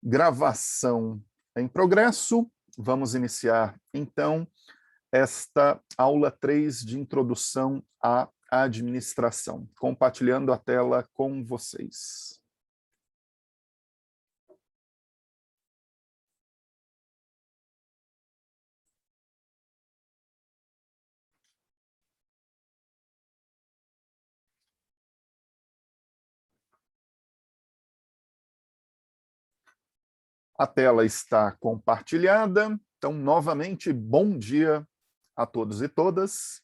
Gravação em progresso. Vamos iniciar, então, esta aula 3 de introdução à administração, compartilhando a tela com vocês. A tela está compartilhada, então, novamente, bom dia a todos e todas.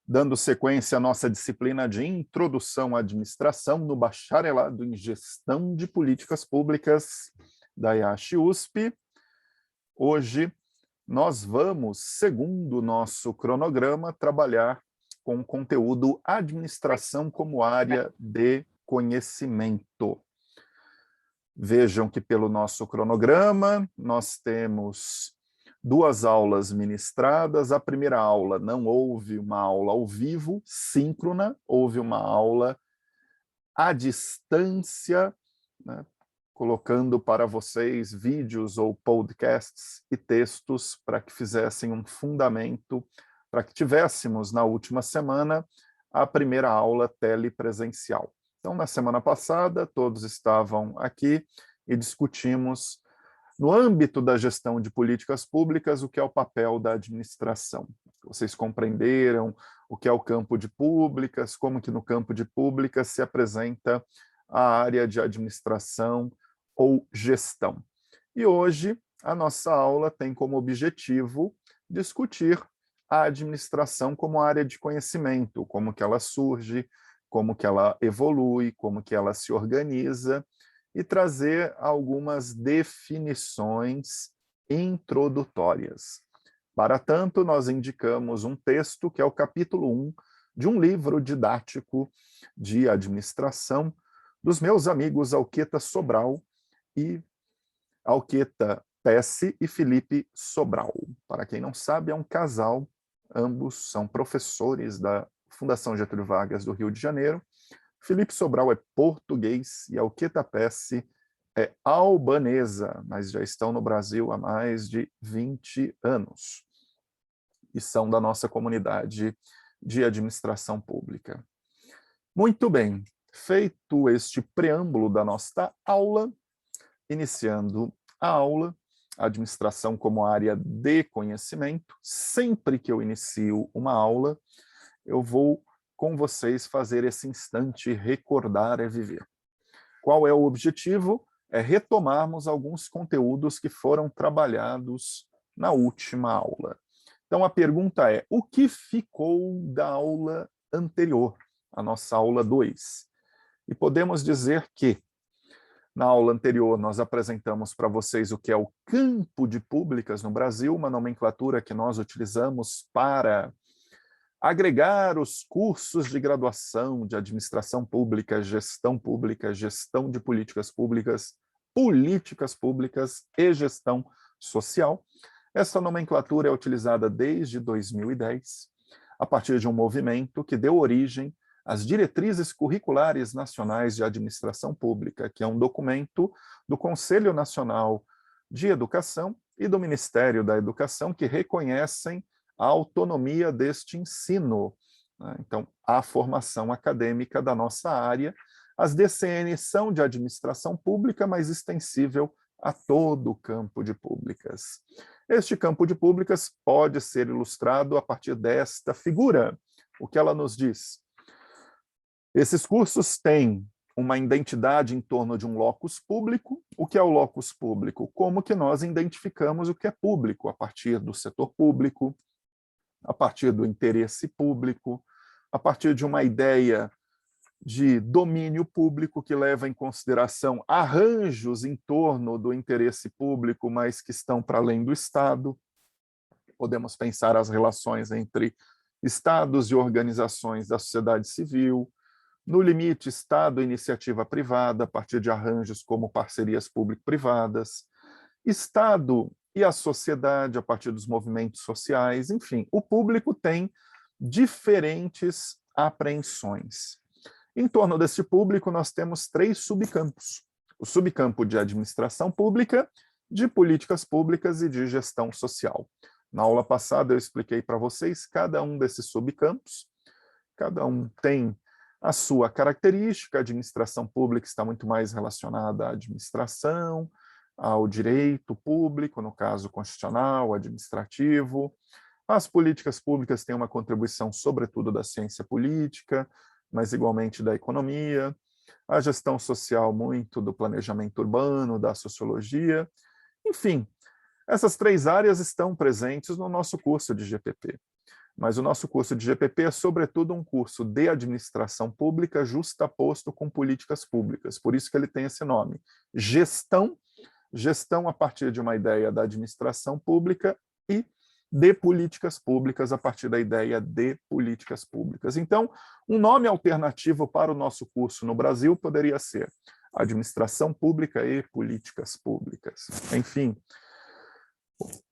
Dando sequência à nossa disciplina de Introdução à Administração no Bacharelado em Gestão de Políticas Públicas da IASH-USP. Hoje, nós vamos, segundo o nosso cronograma, trabalhar com o conteúdo Administração como área de conhecimento. Vejam que pelo nosso cronograma nós temos 2 aulas ministradas. A primeira aula não houve uma aula ao vivo, síncrona, houve uma aula à distância, né, colocando para vocês vídeos ou podcasts e textos para que fizessem um fundamento, para que tivéssemos na última semana a primeira aula telepresencial. Então, na semana passada, todos estavam aqui e discutimos, no âmbito da gestão de políticas públicas, o que é o papel da administração. Vocês compreenderam o que é o campo de públicas, como que no campo de públicas se apresenta a área de administração ou gestão. E hoje, a nossa aula tem como objetivo discutir a administração como área de conhecimento, como que ela surge, como que ela evolui, como que ela se organiza, e trazer algumas definições introdutórias. Para tanto, nós indicamos um texto que é o capítulo 1 de um livro didático de administração dos meus amigos Alqueta Sobral e Alqueta Pesce e Felipe Sobral. Para quem não sabe, é um casal, ambos são professores da Fundação Getúlio Vargas do Rio de Janeiro. Felipe Sobral é português e Alqueta Pesce é albanesa, mas já estão no Brasil há mais de 20 anos. E são da nossa comunidade de administração pública. Muito bem, feito este preâmbulo da nossa aula, iniciando a aula, administração como área de conhecimento. Sempre que eu inicio uma aula, eu vou com vocês fazer esse instante recordar é viver. Qual é o objetivo? É retomarmos alguns conteúdos que foram trabalhados na última aula. Então a pergunta é, o que ficou da aula anterior, a nossa aula 2? E podemos dizer que na aula anterior nós apresentamos para vocês o que é o campo de públicas no Brasil, uma nomenclatura que nós utilizamos para agregar os cursos de graduação de administração pública, gestão de políticas públicas e gestão social. Essa nomenclatura é utilizada desde 2010, a partir de um movimento que deu origem às Diretrizes Curriculares Nacionais de Administração Pública, que é um documento do Conselho Nacional de Educação e do Ministério da Educação que reconhecem a autonomia deste ensino. Então, a formação acadêmica da nossa área, as DCNs são de administração pública, mas extensível a todo o campo de públicas. Este campo de públicas pode ser ilustrado a partir desta figura. O que ela nos diz? Esses cursos têm uma identidade em torno de um locus público. O que é o locus público? Como que nós identificamos o que é público? A partir do setor público, a partir do interesse público, a partir de uma ideia de domínio público que leva em consideração arranjos em torno do interesse público, mas que estão para além do Estado. Podemos pensar as relações entre estados e organizações da sociedade civil, no limite, Estado e iniciativa privada, a partir de arranjos como parcerias público-privadas, Estado e a sociedade, a partir dos movimentos sociais, enfim, o público tem diferentes apreensões. Em torno desse público, nós temos 3 subcampos. o subcampo de administração pública, de políticas públicas e de gestão social. Na aula passada eu expliquei para vocês cada um desses subcampos, cada um tem a sua característica. A administração pública está muito mais relacionada à administração, ao direito público, no caso constitucional, administrativo. As políticas públicas têm uma contribuição, sobretudo, da ciência política, mas igualmente da economia. A gestão social, muito do planejamento urbano, da sociologia. Enfim, essas três áreas estão presentes no nosso curso de GPP. Mas o nosso curso de GPP é, sobretudo, um curso de administração pública justaposto com políticas públicas. Por isso que ele tem esse nome. Gestão a partir de uma ideia da administração pública e de políticas públicas a partir da ideia de políticas públicas. Então, um nome alternativo para o nosso curso no Brasil poderia ser Administração Pública e Políticas Públicas. Enfim,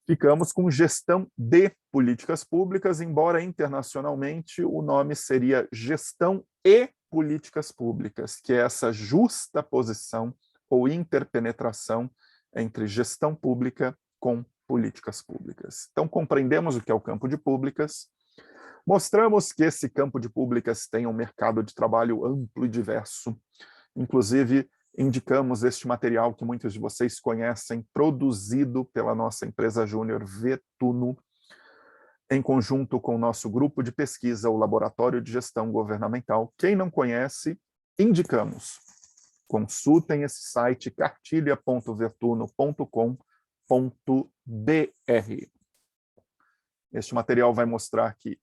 ficamos com Gestão de Políticas Públicas, embora internacionalmente o nome seria Gestão e Políticas Públicas, que é essa justa posição ou interpenetração entre gestão pública com políticas públicas. Então, compreendemos o que é o campo de públicas, mostramos que esse campo de públicas tem um mercado de trabalho amplo e diverso, inclusive indicamos este material que muitos de vocês conhecem, produzido pela nossa empresa júnior Vetuno, em conjunto com o nosso grupo de pesquisa, o Laboratório de Gestão Governamental. Quem não conhece, indicamos. Consultem esse site cartilha.vetuno.com.br. Este material vai mostrar que,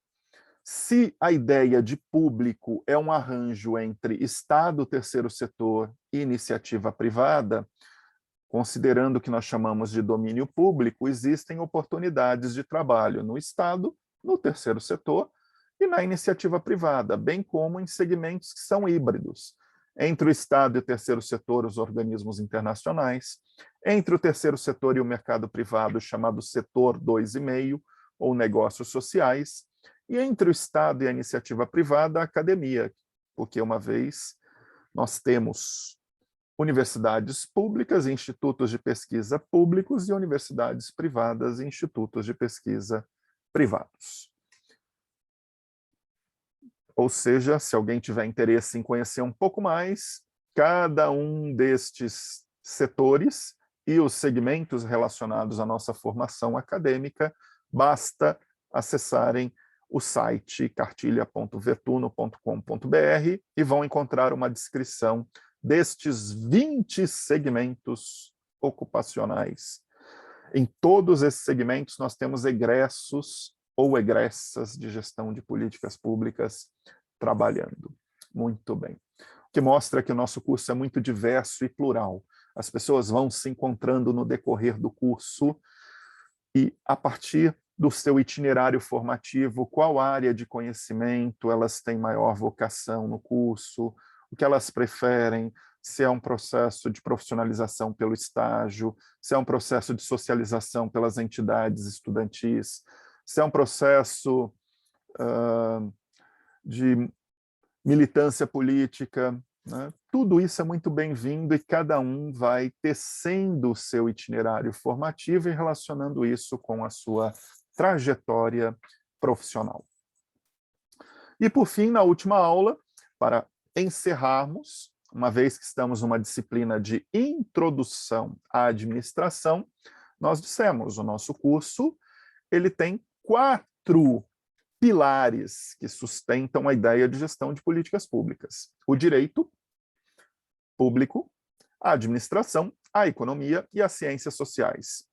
se a ideia de público é um arranjo entre Estado, terceiro setor e iniciativa privada, considerando o que nós chamamos de domínio público, existem oportunidades de trabalho no Estado, no terceiro setor e na iniciativa privada, bem como em segmentos que são híbridos. Entre o Estado e o terceiro setor, os organismos internacionais, entre o terceiro setor e o mercado privado, chamado setor 2,5, ou negócios sociais, e entre o Estado e a iniciativa privada, a academia, porque uma vez nós temos universidades públicas, institutos de pesquisa públicos e universidades privadas e institutos de pesquisa privados. Ou seja, se alguém tiver interesse em conhecer um pouco mais, cada um destes setores e os segmentos relacionados à nossa formação acadêmica, basta acessarem o site cartilha.vetuno.com.br e vão encontrar uma descrição destes 20 segmentos ocupacionais. Em todos esses segmentos nós temos egressos ou egressas de gestão de políticas públicas trabalhando. Muito bem. O que mostra que o nosso curso é muito diverso e plural. As pessoas vão se encontrando no decorrer do curso e, a partir do seu itinerário formativo, qual área de conhecimento elas têm maior vocação no curso, o que elas preferem, se é um processo de profissionalização pelo estágio, se é um processo de socialização pelas entidades estudantis, se é um processo de militância política, né? Tudo isso é muito bem-vindo e cada um vai tecendo o seu itinerário formativo e relacionando isso com a sua trajetória profissional. E, por fim, na última aula, para encerrarmos, uma vez que estamos numa disciplina de introdução à administração, nós dissemos, o nosso curso ele tem 4 pilares que sustentam a ideia de gestão de políticas públicas: o direito público, a administração, a economia e as ciências sociais.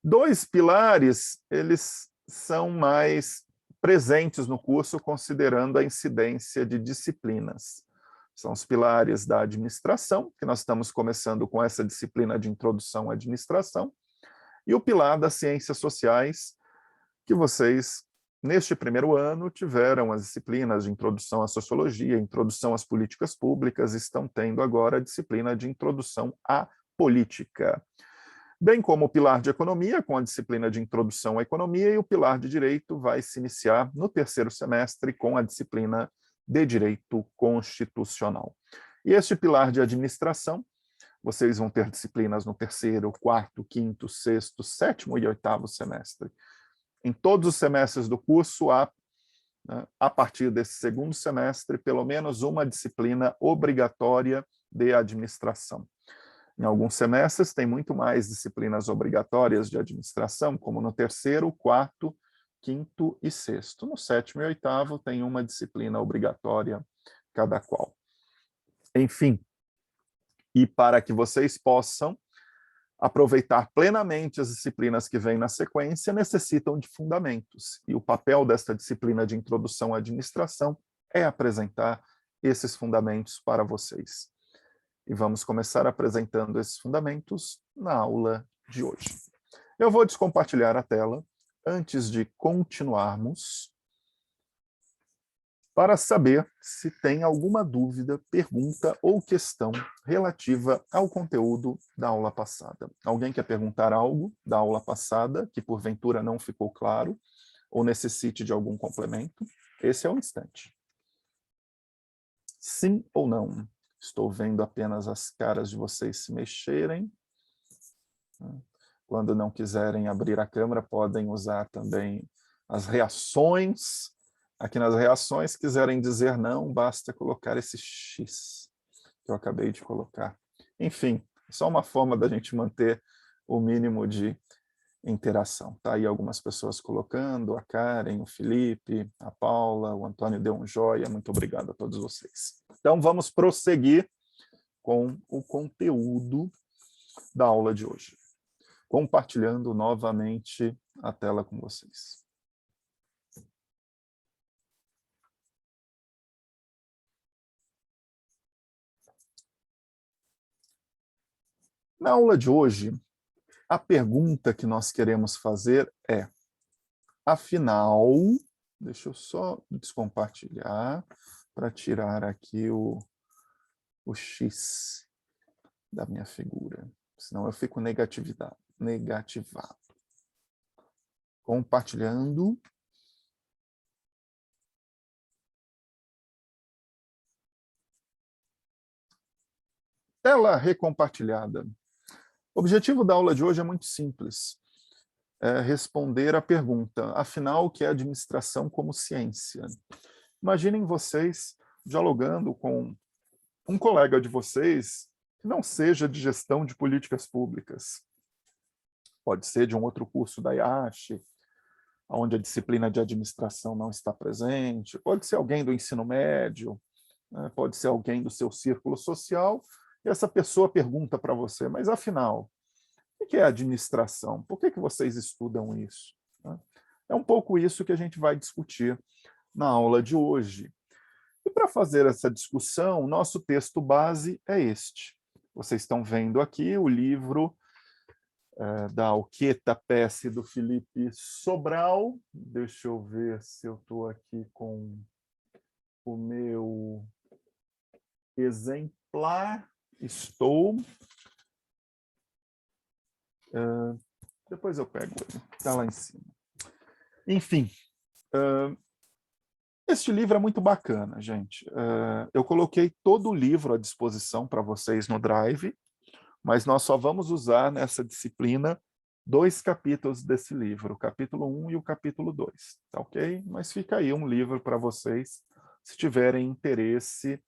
2 pilares, eles são mais presentes no curso, considerando a incidência de disciplinas. São os pilares da administração, que nós estamos começando com essa disciplina de introdução à administração, e o pilar das ciências sociais, que vocês, neste primeiro ano, tiveram as disciplinas de introdução à sociologia, introdução às políticas públicas, estão tendo agora a disciplina de introdução à política. Bem como o pilar de economia, com a disciplina de introdução à economia, e o pilar de direito vai se iniciar no terceiro semestre com a disciplina de direito constitucional. E este pilar de administração vocês vão ter disciplinas no terceiro, quarto, quinto, sexto, sétimo e oitavo semestre. Em todos os semestres do curso, há, né, a partir desse segundo semestre, pelo menos uma disciplina obrigatória de administração. Em alguns semestres tem muito mais disciplinas obrigatórias de administração, como no terceiro, quarto, quinto e sexto. No sétimo e oitavo tem uma disciplina obrigatória cada qual. Enfim, e para que vocês possam aproveitar plenamente as disciplinas que vêm na sequência, necessitam de fundamentos. E o papel desta disciplina de introdução à administração é apresentar esses fundamentos para vocês. E vamos começar apresentando esses fundamentos na aula de hoje. Eu vou descompartilhar a tela antes de continuarmos, para saber se tem alguma dúvida, pergunta ou questão relativa ao conteúdo da aula passada. Alguém quer perguntar algo da aula passada, que porventura não ficou claro, ou necessite de algum complemento? Esse é o instante. Sim ou não? Estou vendo apenas as caras de vocês se mexerem. Quando não quiserem abrir a câmera, podem usar também as reações. Aqui nas reações, quiserem dizer não, basta colocar esse X que eu acabei de colocar. Enfim, só uma forma da gente manter o mínimo de interação. Tá aí algumas pessoas colocando, a Karen, o Felipe, a Paula, o Antônio deu um joia, muito obrigado a todos vocês. Então vamos prosseguir com o conteúdo da aula de hoje, compartilhando novamente a tela com vocês. Na aula de hoje, a pergunta que nós queremos fazer é, afinal, deixa eu só descompartilhar para tirar aqui o X da minha figura, senão eu fico negativado. Compartilhando. Tela recompartilhada. O objetivo da aula de hoje é muito simples. É responder a pergunta, afinal, o que é administração como ciência? Imaginem vocês dialogando com um colega de vocês que não seja de gestão de políticas públicas. Pode ser de um outro curso da IACH, onde a disciplina de administração não está presente, pode ser alguém do ensino médio, né? Pode ser alguém do seu círculo social, e essa pessoa pergunta para você, mas afinal, o que é administração? Por que vocês estudam isso? É um pouco isso que a gente vai discutir na aula de hoje. E para fazer essa discussão, nosso texto base é este. Vocês estão vendo aqui o livro da Alqueta Pesce, do Felipe Sobral. Deixa eu ver se eu estou aqui com o meu exemplar. Estou. Depois eu pego ele, está lá em cima. Enfim, este livro é muito bacana, gente. Eu coloquei todo o livro à disposição para vocês no Drive, mas nós só vamos usar nessa disciplina 2 capítulos desse livro, o capítulo 1 e o capítulo 2, tá ok? Mas fica aí um livro para vocês, se tiverem interesse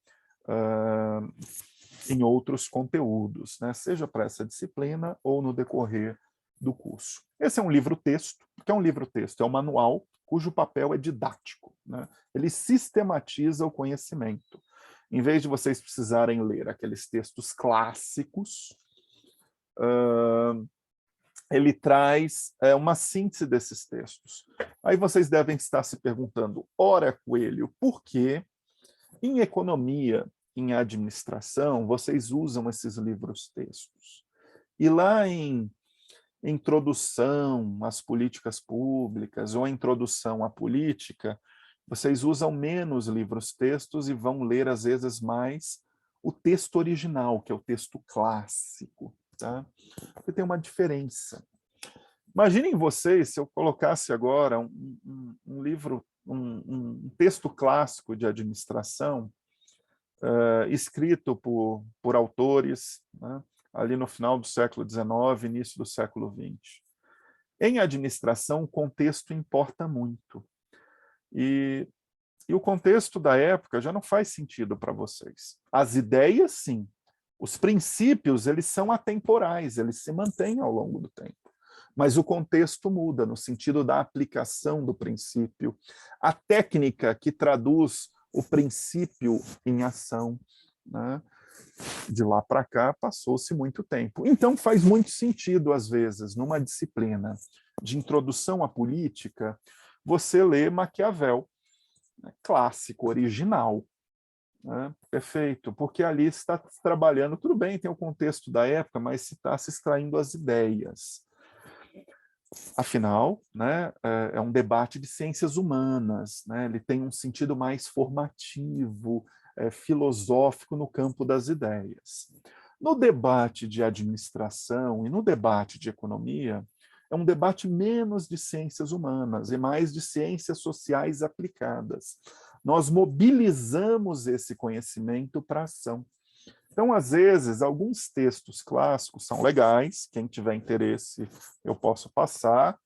em outros conteúdos, né? Seja para essa disciplina ou no decorrer do curso. Esse é um livro-texto. O que é um livro-texto? É um manual cujo papel é didático, né? Ele sistematiza o conhecimento. Em vez de vocês precisarem ler aqueles textos clássicos, ele traz uma síntese desses textos. Aí vocês devem estar se perguntando, ora, Coelho, por que em economia, em administração, vocês usam esses livros-textos? E lá em introdução às políticas públicas ou introdução à política, vocês usam menos livros-textos e vão ler, às vezes, mais o texto original, que é o texto clássico. Tá? Porque tem uma diferença. Imaginem vocês se eu colocasse agora um livro, um texto clássico de administração, escrito por autores, né, ali no final do século XIX, início do século XX. Em administração, o contexto importa muito. E o contexto da época já não faz sentido para vocês. As ideias, sim. Os princípios, eles são atemporais, eles se mantêm ao longo do tempo. Mas o contexto muda, no sentido da aplicação do princípio, a técnica que traduz o princípio em ação, né? De lá para cá, passou-se muito tempo. Então, faz muito sentido, às vezes, numa disciplina de introdução à política, você lê Maquiavel, né, clássico, original. Né? Perfeito, porque ali está trabalhando, tudo bem, tem o contexto da época, mas se está se extraindo as ideias. Afinal, né, é um debate de ciências humanas, né? Ele tem um sentido mais formativo, filosófico no campo das ideias. No debate de administração e no debate de economia, é um debate menos de ciências humanas e mais de ciências sociais aplicadas. Nós mobilizamos esse conhecimento para a ação. Então, às vezes, alguns textos clássicos são legais, quem tiver interesse eu posso passar,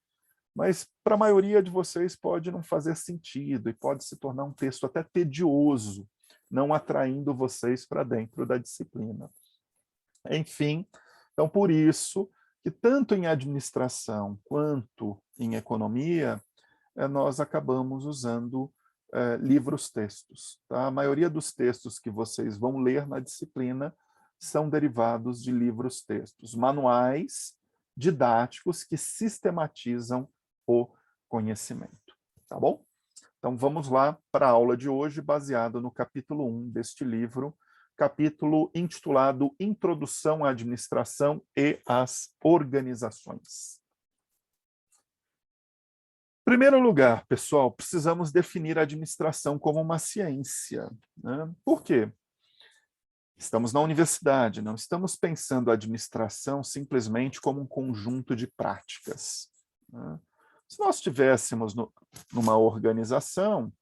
mas para a maioria de vocês pode não fazer sentido e pode se tornar um texto até tedioso, não atraindo vocês para dentro da disciplina. Enfim, então por isso que tanto em administração quanto em economia, nós acabamos usando livros-textos. Tá? A maioria dos textos que vocês vão ler na disciplina são derivados de livros-textos, manuais didáticos que sistematizam o conhecimento. Tá bom? Então vamos lá para a aula de hoje, baseada no capítulo 1 deste livro, capítulo intitulado Introdução à Administração e às Organizações. Em primeiro lugar, pessoal, precisamos definir a administração como uma ciência. Né? Por quê? Estamos na universidade, não estamos pensando a administração simplesmente como um conjunto de práticas. Né? Se nós estivéssemos numa organização,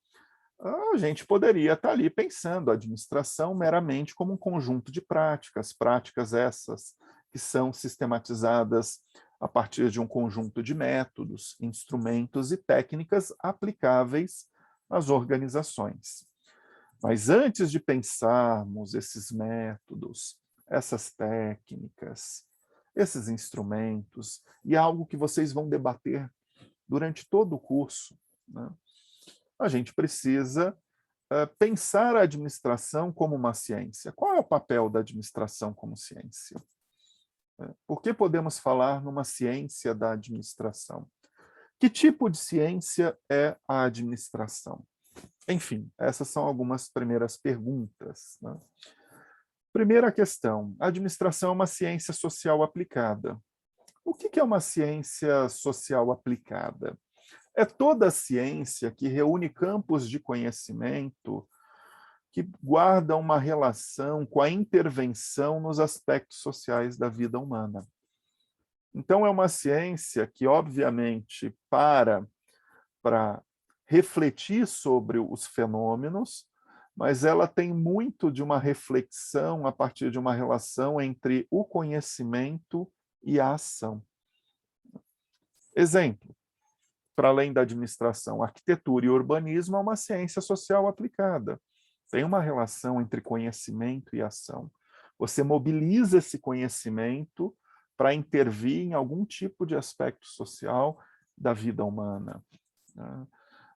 a gente poderia estar ali pensando a administração meramente como um conjunto de práticas, práticas essas que são sistematizadas a partir de um conjunto de métodos, instrumentos e técnicas aplicáveis às organizações. Mas antes de pensarmos esses métodos, essas técnicas, esses instrumentos, e algo que vocês vão debater durante todo o curso, né, a gente precisa pensar a administração como uma ciência. Qual é o papel da administração como ciência? Por que podemos falar numa ciência da administração? Que tipo de ciência é a administração? Enfim, essas são algumas primeiras perguntas. Né? Primeira questão, a administração é uma ciência social aplicada. O que é uma ciência social aplicada? É toda a ciência que reúne campos de conhecimento que guardam uma relação com a intervenção nos aspectos sociais da vida humana. Então, é uma ciência que, obviamente, para refletir sobre os fenômenos, mas ela tem muito de uma reflexão a partir de uma relação entre o conhecimento e a ação. Exemplo, para além da administração, arquitetura e urbanismo é uma ciência social aplicada. Tem uma relação entre conhecimento e ação. Você mobiliza esse conhecimento para intervir em algum tipo de aspecto social da vida humana. Né?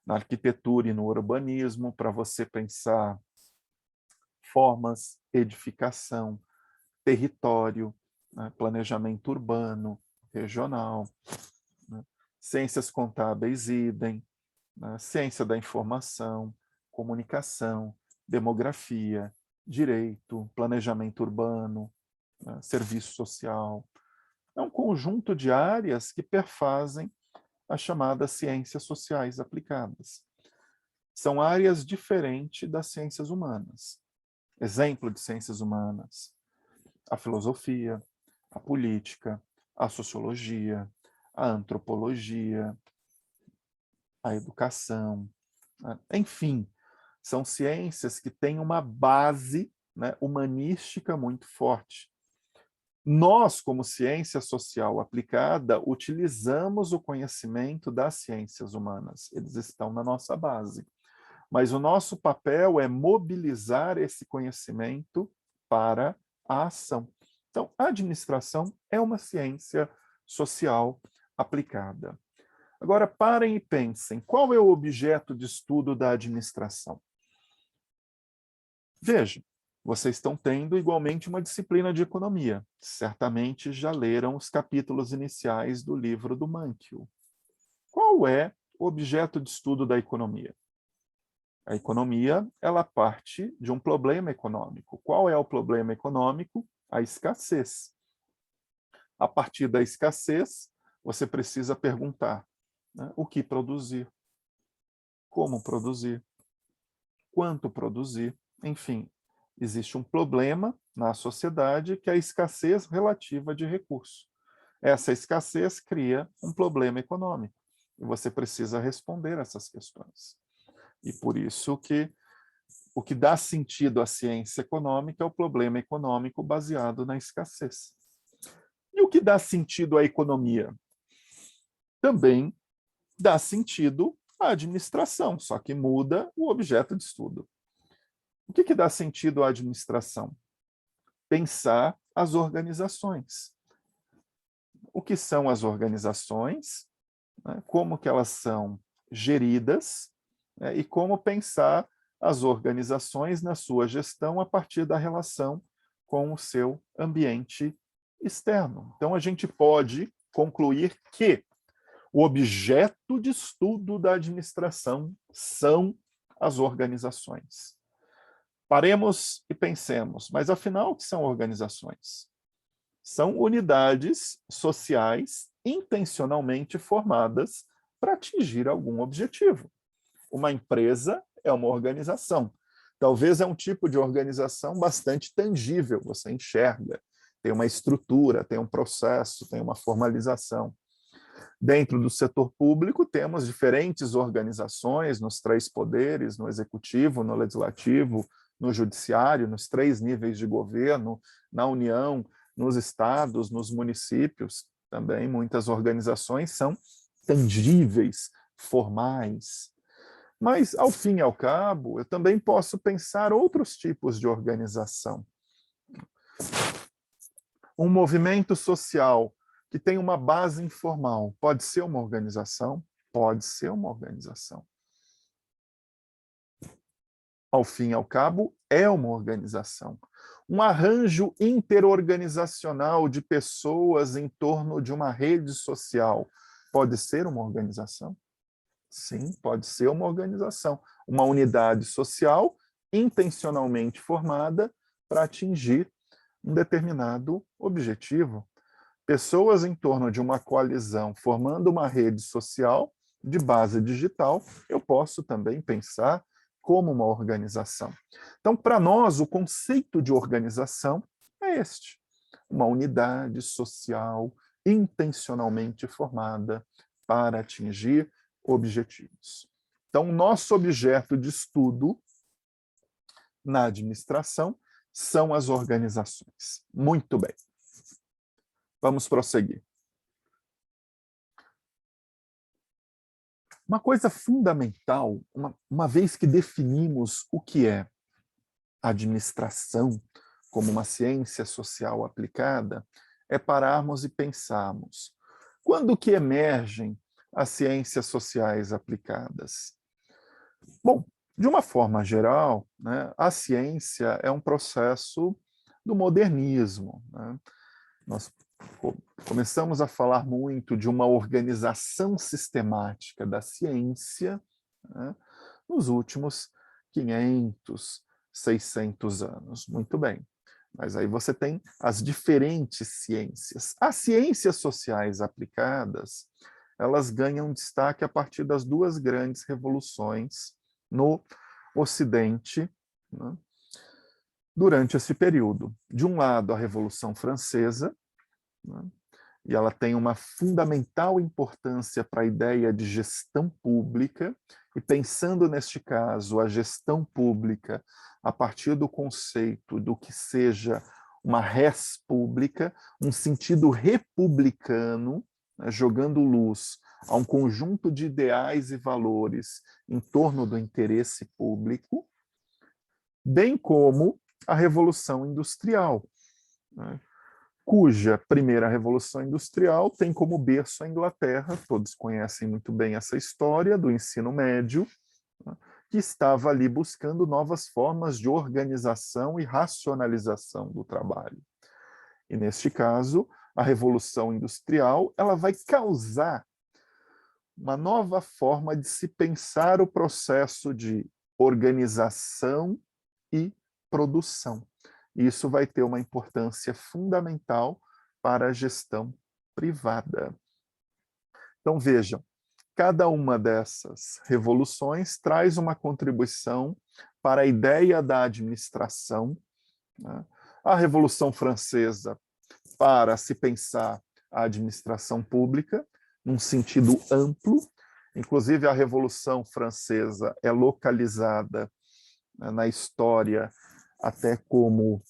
Na arquitetura e no urbanismo, para você pensar formas, edificação, território, né? Planejamento urbano, regional, né? Ciências contábeis, idem, né? Ciência da informação, comunicação, demografia, direito, planejamento urbano, né? Serviço social. É um conjunto de áreas que perfazem as chamadas ciências sociais aplicadas. São áreas diferentes das ciências humanas. Exemplo de ciências humanas: a filosofia, a política, a sociologia, a antropologia, a educação, né? Enfim, são ciências que têm uma base, né, humanística muito forte. Nós, como ciência social aplicada, utilizamos o conhecimento das ciências humanas. Eles estão na nossa base. Mas o nosso papel é mobilizar esse conhecimento para a ação. Então, a administração é uma ciência social aplicada. Agora, parem e pensem, qual é o objeto de estudo da administração? Vejam, vocês estão tendo igualmente uma disciplina de economia. Certamente já leram os capítulos iniciais do livro do Mankiw. Qual é o objeto de estudo da economia? A economia, ela parte de um problema econômico. Qual é o problema econômico? A escassez. A partir da escassez, você precisa perguntar, né, o que produzir, como produzir, quanto produzir, enfim, existe um problema na sociedade que é a escassez relativa de recursos. Essa escassez cria um problema econômico e você precisa responder essas questões. E por isso que o que dá sentido à ciência econômica é o problema econômico baseado na escassez. E o que dá sentido à economia? Também dá sentido à administração, só que muda o objeto de estudo. O que dá sentido à administração? Pensar as organizações. O que são as organizações, né? Como que elas são geridas, né? E como pensar as organizações na sua gestão a partir da relação com o seu ambiente externo. Então, a gente pode concluir que o objeto de estudo da administração são as organizações. Paremos e pensemos, mas afinal, o que são organizações? São unidades sociais intencionalmente formadas para atingir algum objetivo. Uma empresa é uma organização. Talvez é um tipo de organização bastante tangível, você enxerga, tem uma estrutura, tem um processo, tem uma formalização. Dentro do setor público, temos diferentes organizações nos 3 poderes, no executivo, no legislativo, no judiciário, nos 3 níveis de governo, na União, nos estados, nos municípios. Também muitas organizações são tangíveis, formais. Mas, ao fim e ao cabo, eu também posso pensar outros tipos de organização. Um movimento social que tem uma base informal pode ser uma organização? Pode ser uma organização. Ao fim e ao cabo, é uma organização. Um arranjo interorganizacional de pessoas em torno de uma rede social pode ser uma organização? Sim, pode ser uma organização. Uma unidade social intencionalmente formada para atingir um determinado objetivo. Pessoas em torno de uma coalizão formando uma rede social de base digital, eu posso também pensar como uma organização. Então, para nós, o conceito de organização é este: uma unidade social intencionalmente formada para atingir objetivos. Então, o nosso objeto de estudo na administração são as organizações. Muito bem. Vamos prosseguir. Uma coisa fundamental, uma vez que definimos o que é administração como uma ciência social aplicada, é pararmos e pensarmos: quando que emergem as ciências sociais aplicadas? Bom, de uma forma geral, né, a ciência é um processo do modernismo, né? Nós começamos a falar muito de uma organização sistemática da ciência, né, nos últimos 500, 600 anos. Muito bem. Mas aí você tem as diferentes ciências. As ciências sociais aplicadas, elas ganham destaque a partir das 2 grandes revoluções no Ocidente, né, durante esse período. De um lado, a Revolução Francesa, né, e ela tem uma fundamental importância para a ideia de gestão pública, e pensando neste caso, a gestão pública a partir do conceito do que seja uma res pública, um sentido republicano, né, jogando luz a um conjunto de ideais e valores em torno do interesse público, bem como a Revolução Industrial, né, cuja primeira Revolução Industrial tem como berço a Inglaterra, todos conhecem muito bem essa história do ensino médio, né, que estava ali buscando novas formas de organização e racionalização do trabalho. E, neste caso, a Revolução Industrial ela vai causar uma nova forma de se pensar o processo de organização e produção. Isso vai ter uma importância fundamental para a gestão privada. Então, vejam, cada uma dessas revoluções traz uma contribuição para a ideia da administração, né? A Revolução Francesa, para se pensar a administração pública, num sentido amplo, inclusive a Revolução Francesa é localizada, né, na história até como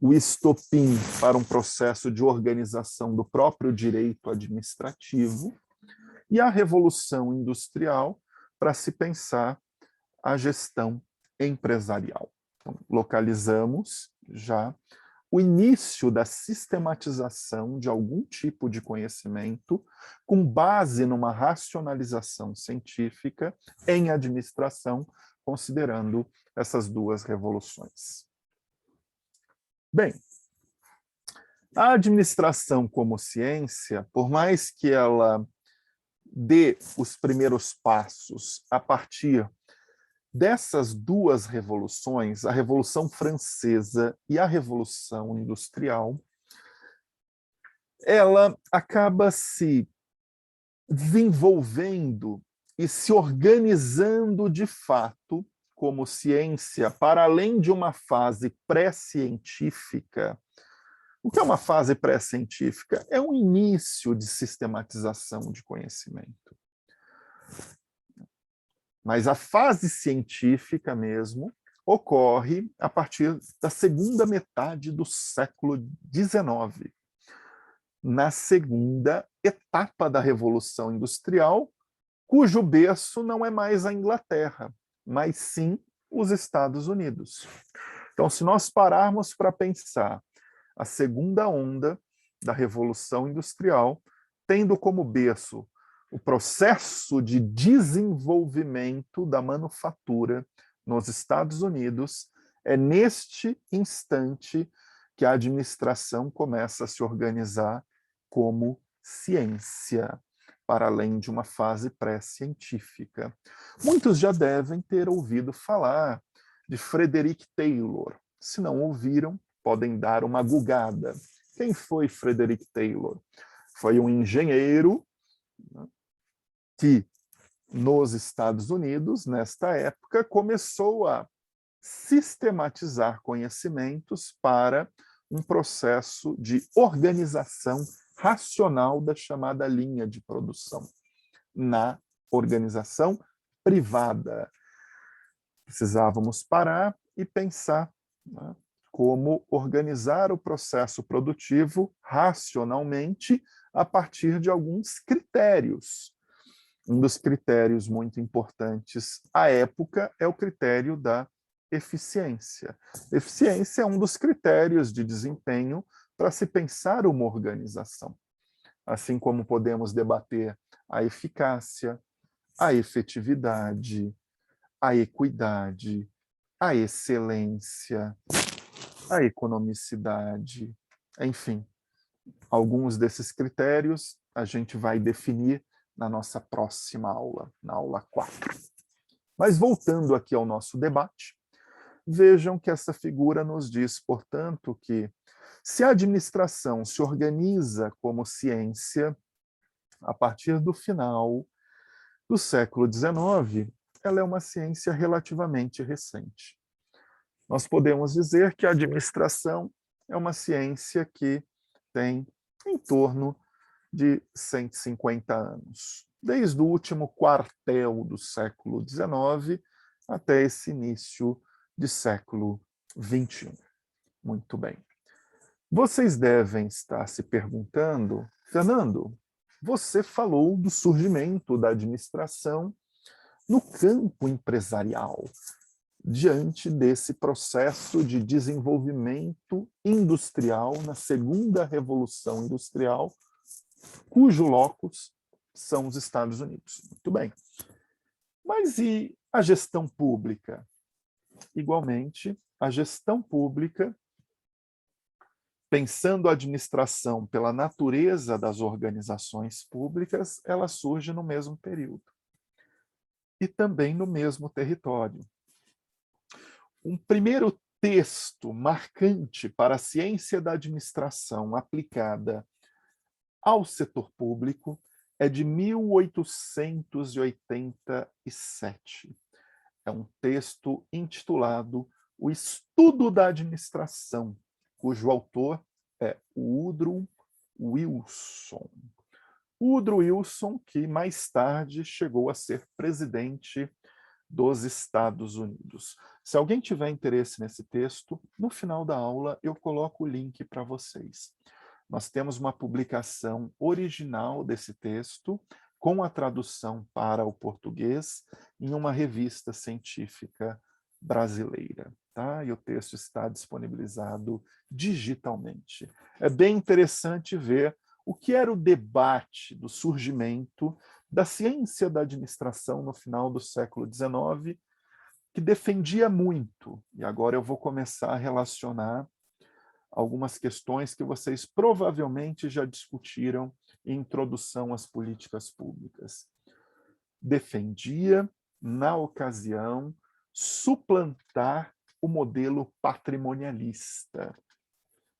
o estopim para um processo de organização do próprio direito administrativo, e a Revolução Industrial para se pensar a gestão empresarial. Então, localizamos já o início da sistematização de algum tipo de conhecimento com base numa racionalização científica em administração, considerando essas duas revoluções. Bem, a administração como ciência, por mais que ela dê os primeiros passos a partir dessas duas revoluções, a Revolução Francesa e a Revolução Industrial, ela acaba se desenvolvendo e se organizando de fato como ciência para além de uma fase pré-científica. O que é uma fase pré-científica? É um início de sistematização de conhecimento. Mas a fase científica mesmo ocorre a partir da segunda metade do século XIX, na segunda etapa da Revolução Industrial, cujo berço não é mais a Inglaterra, mas sim os Estados Unidos. Então, se nós pararmos para pensar a segunda onda da Revolução Industrial, tendo como berço o processo de desenvolvimento da manufatura nos Estados Unidos, é neste instante que a administração começa a se organizar como ciência, para além de uma fase pré-científica. Muitos já devem ter ouvido falar de Frederick Taylor. Se não ouviram, podem dar uma gugada. Quem foi Frederick Taylor? Foi um engenheiro, né, que nos Estados Unidos, nesta época, começou a sistematizar conhecimentos para um processo de organização racional da chamada linha de produção, na organização privada. Precisávamos parar e pensar, né, como organizar o processo produtivo racionalmente a partir de alguns critérios. Um dos critérios muito importantes à época é o critério da eficiência. Eficiência é um dos critérios de desempenho para se pensar uma organização. Assim como podemos debater a eficácia, a efetividade, a equidade, a excelência, a economicidade, enfim, alguns desses critérios a gente vai definir na nossa próxima aula, na aula 4. Mas voltando aqui ao nosso debate, vejam que essa figura nos diz, portanto, que se a administração se organiza como ciência a partir do final do século XIX, ela é uma ciência relativamente recente. Nós podemos dizer que a administração é uma ciência que tem em torno de 150 anos, desde o último quartel do século XIX até esse início de século XXI. Muito bem. Vocês devem estar se perguntando, Fernando, você falou do surgimento da administração no campo empresarial, diante desse processo de desenvolvimento industrial na segunda revolução industrial, cujo locus são os Estados Unidos. Muito bem. Mas e a gestão pública? Igualmente, a gestão pública, pensando a administração pela natureza das organizações públicas, ela surge no mesmo período. E também no mesmo território. Um primeiro texto marcante para a ciência da administração aplicada ao setor público é de 1887. É um texto intitulado O Estudo da Administração, cujo autor é Woodrow Wilson. Woodrow Wilson, que mais tarde chegou a ser presidente dos Estados Unidos. Se alguém tiver interesse nesse texto, no final da aula eu coloco o link para vocês. Nós temos uma publicação original desse texto, com a tradução para o português, em uma revista científica brasileira. Tá? E o texto está disponibilizado digitalmente. É bem interessante ver o que era o debate do surgimento da ciência da administração no final do século XIX, que defendia muito, e agora eu vou começar a relacionar algumas questões que vocês provavelmente já discutiram em introdução às políticas públicas. Defendia, na ocasião, suplantar o modelo patrimonialista.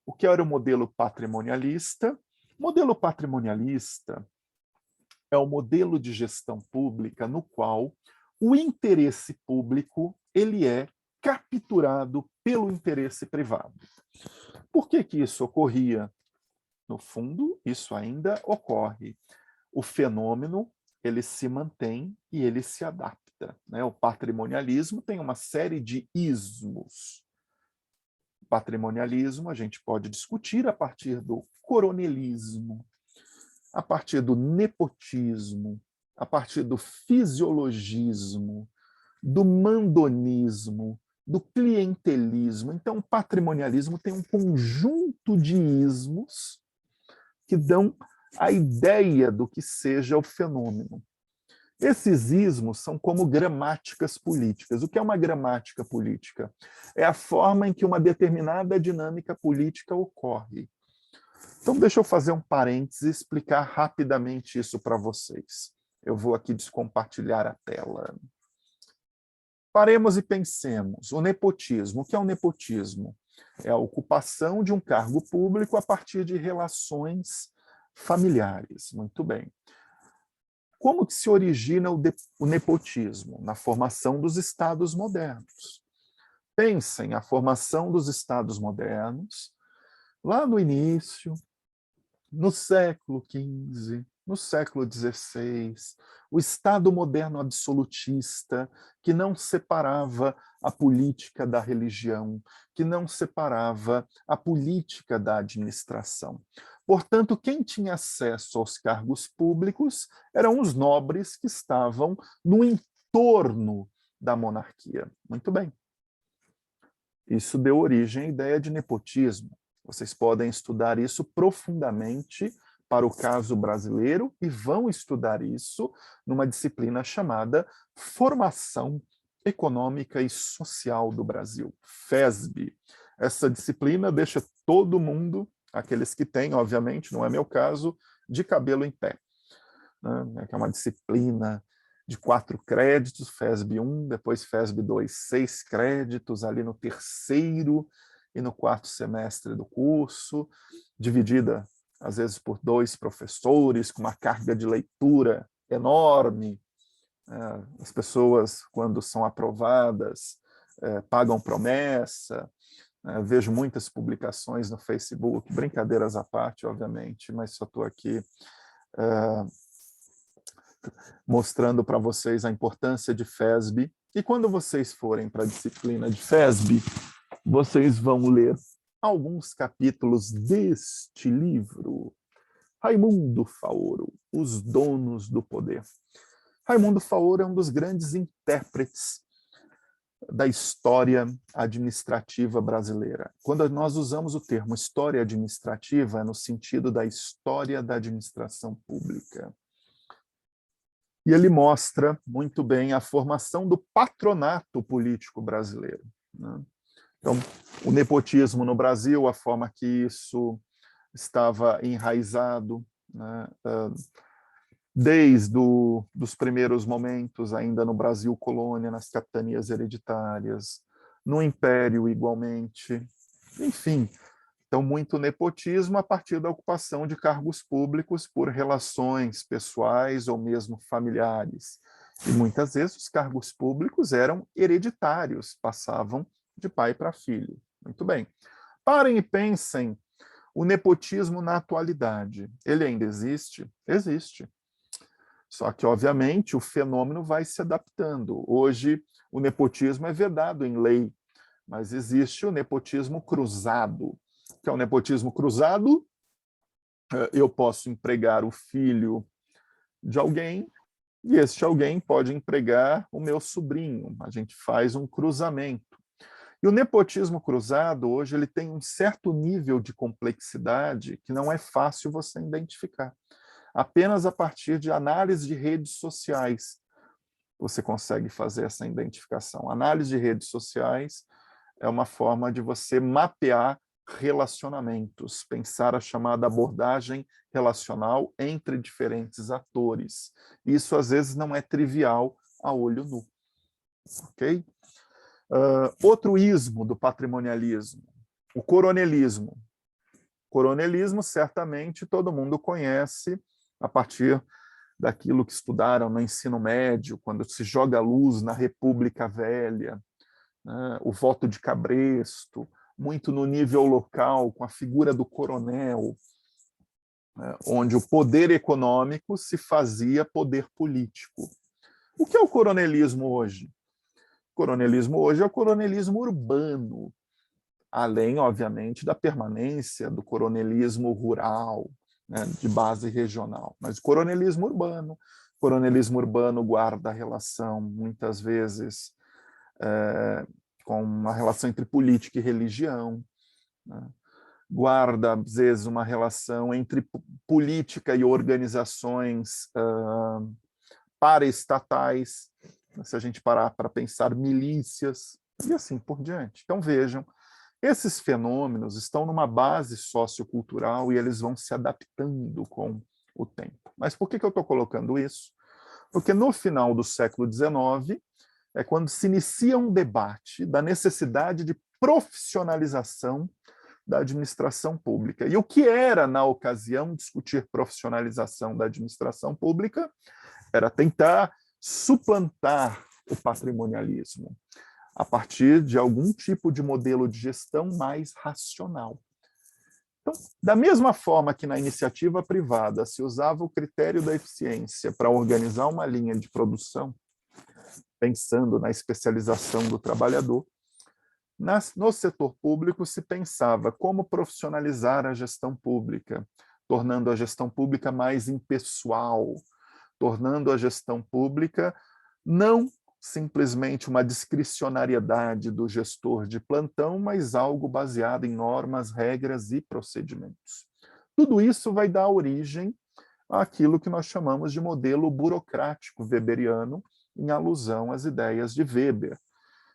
O que era o modelo patrimonialista? O modelo patrimonialista é o modelo de gestão pública no qual o interesse público ele é capturado pelo interesse privado. Por que que isso ocorria? No fundo, isso ainda ocorre. O fenômeno ele se mantém e ele se adapta. Né? O patrimonialismo tem uma série de ismos. O patrimonialismo a gente pode discutir a partir do coronelismo, a partir do nepotismo, a partir do fisiologismo, do mandonismo, do clientelismo. Então, o patrimonialismo tem um conjunto de ismos que dão a ideia do que seja o fenômeno. Esses ismos são como gramáticas políticas. O que é uma gramática política? É a forma em que uma determinada dinâmica política ocorre. Então, deixa eu fazer um parênteses e explicar rapidamente isso para vocês. Eu vou aqui descompartilhar a tela. Paremos e pensemos. O nepotismo. O que é o nepotismo? É a ocupação de um cargo público a partir de relações familiares. Muito bem. Como que se origina o nepotismo? Na formação dos Estados modernos. Pensem a formação dos Estados modernos, lá no início, no século XV, no século XVI, o Estado moderno absolutista, que não separava a política da religião, que não separava a política da administração. Portanto, quem tinha acesso aos cargos públicos eram os nobres que estavam no entorno da monarquia. Muito bem. Isso deu origem à ideia de nepotismo. Vocês podem estudar isso profundamente para o caso brasileiro e vão estudar isso numa disciplina chamada Formação Econômica e Social do Brasil, FESB. Essa disciplina deixa todo mundo, aqueles que têm, obviamente, não é meu caso, de cabelo em pé. Né? É uma disciplina de 4 créditos, FESB 1, depois FESB 2, 6 créditos, ali no terceiro e no 4º semestre do curso, dividida, às vezes, por 2 professores, com uma carga de leitura enorme. As pessoas, quando são aprovadas, pagam promessa. Vejo muitas publicações no Facebook, brincadeiras à parte, obviamente, mas só estou aqui mostrando para vocês a importância de FESB. E quando vocês forem para a disciplina de FESB, vocês vão ler alguns capítulos deste livro. Raimundo Faoro, Os Donos do Poder. Raimundo Faoro é um dos grandes intérpretes da história administrativa brasileira. Quando nós usamos o termo história administrativa, é no sentido da história da administração pública. E ele mostra muito bem a formação do patronato político brasileiro, né? Então, o nepotismo no Brasil, a forma que isso estava enraizado, né, desde os primeiros momentos, ainda no Brasil colônia, nas capitanias hereditárias, no Império igualmente, enfim. Então, muito nepotismo a partir da ocupação de cargos públicos por relações pessoais ou mesmo familiares. E muitas vezes os cargos públicos eram hereditários, passavam de pai para filho. Muito bem. Parem e pensem o nepotismo na atualidade. Ele ainda existe? Existe. Só que, obviamente, o fenômeno vai se adaptando. Hoje, o nepotismo é vedado em lei, mas existe o nepotismo cruzado. Que é o nepotismo cruzado, eu posso empregar o filho de alguém, e este alguém pode empregar o meu sobrinho. A gente faz um cruzamento. E o nepotismo cruzado, hoje, ele tem um certo nível de complexidade que não é fácil você identificar. Apenas a partir de análise de redes sociais você consegue fazer essa identificação. Análise de redes sociais é uma forma de você mapear relacionamentos, pensar a chamada abordagem relacional entre diferentes atores. Isso, às vezes, não é trivial a olho nu. Ok? Outro ismo do patrimonialismo, o coronelismo. Coronelismo, certamente, todo mundo conhece a partir daquilo que estudaram no ensino médio, quando se joga luz na República Velha, né, o voto de cabresto, muito no nível local, com a figura do coronel, né, onde o poder econômico se fazia poder político. O que é o coronelismo hoje? O coronelismo hoje é o coronelismo urbano, além, obviamente, da permanência do coronelismo rural, né, de base regional. Mas o coronelismo urbano guarda relação, muitas vezes, com uma relação entre política e religião, né? Guarda, às vezes, uma relação entre política e organizações paraestatais, se a gente parar para pensar milícias, e assim por diante. Então, vejam, esses fenômenos estão numa base sociocultural e eles vão se adaptando com o tempo. Mas por que eu estou colocando isso? Porque no final do século XIX é quando se inicia um debate da necessidade de profissionalização da administração pública. E o que era, na ocasião, discutir profissionalização da administração pública era tentar suplantar o patrimonialismo a partir de algum tipo de modelo de gestão mais racional. Então, da mesma forma que na iniciativa privada se usava o critério da eficiência para organizar uma linha de produção, pensando na especialização do trabalhador, no setor público se pensava como profissionalizar a gestão pública, tornando a gestão pública mais impessoal, tornando a gestão pública não simplesmente uma discricionariedade do gestor de plantão, mas algo baseado em normas, regras e procedimentos. Tudo isso vai dar origem àquilo que nós chamamos de modelo burocrático weberiano, em alusão às ideias de Weber,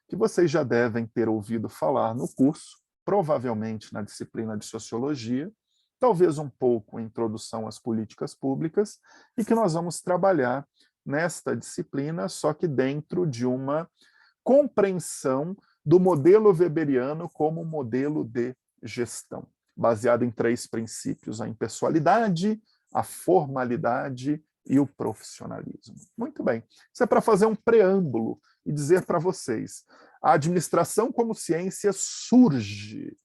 que vocês já devem ter ouvido falar no curso, provavelmente na disciplina de Sociologia, talvez um pouco em Introdução às Políticas Públicas, e que nós vamos trabalhar nesta disciplina, só que dentro de uma compreensão do modelo weberiano como modelo de gestão, baseado em 3 princípios: a impessoalidade, a formalidade e o profissionalismo. Muito bem, isso é para fazer um preâmbulo e dizer para vocês, a administração como ciência surge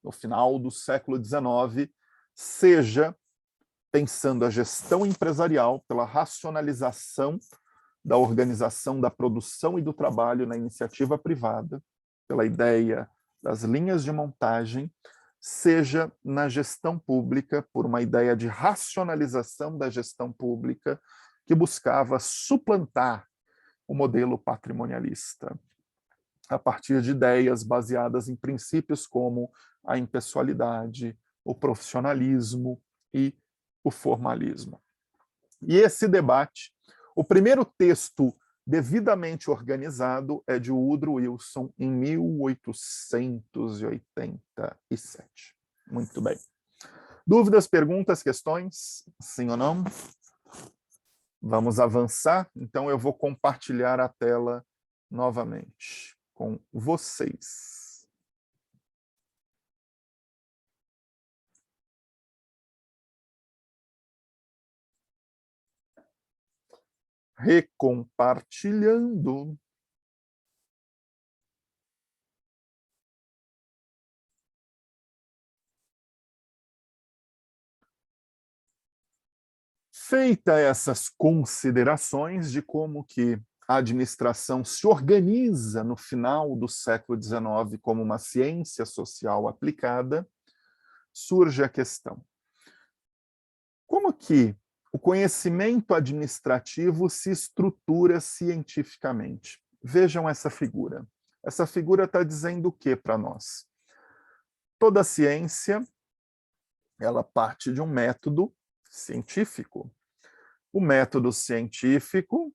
no final do século XIX, seja pensando a gestão empresarial pela racionalização da organização da produção e do trabalho na iniciativa privada, pela ideia das linhas de montagem, seja na gestão pública, por uma ideia de racionalização da gestão pública, que buscava suplantar o modelo patrimonialista, a partir de ideias baseadas em princípios como a impessoalidade, o profissionalismo e o formalismo. E esse debate, o primeiro texto devidamente organizado é de Woodrow Wilson, em 1887. Muito bem. Dúvidas, perguntas, questões? Sim ou não? Vamos avançar? Então eu vou compartilhar a tela novamente com vocês. Recompartilhando. Feita essas considerações de como que a administração se organiza no final do século XIX como uma ciência social aplicada, surge a questão: como que o conhecimento administrativo se estrutura cientificamente? Vejam essa figura. Essa figura está dizendo o que para nós? Toda ciência, ela parte de um método científico. O método científico,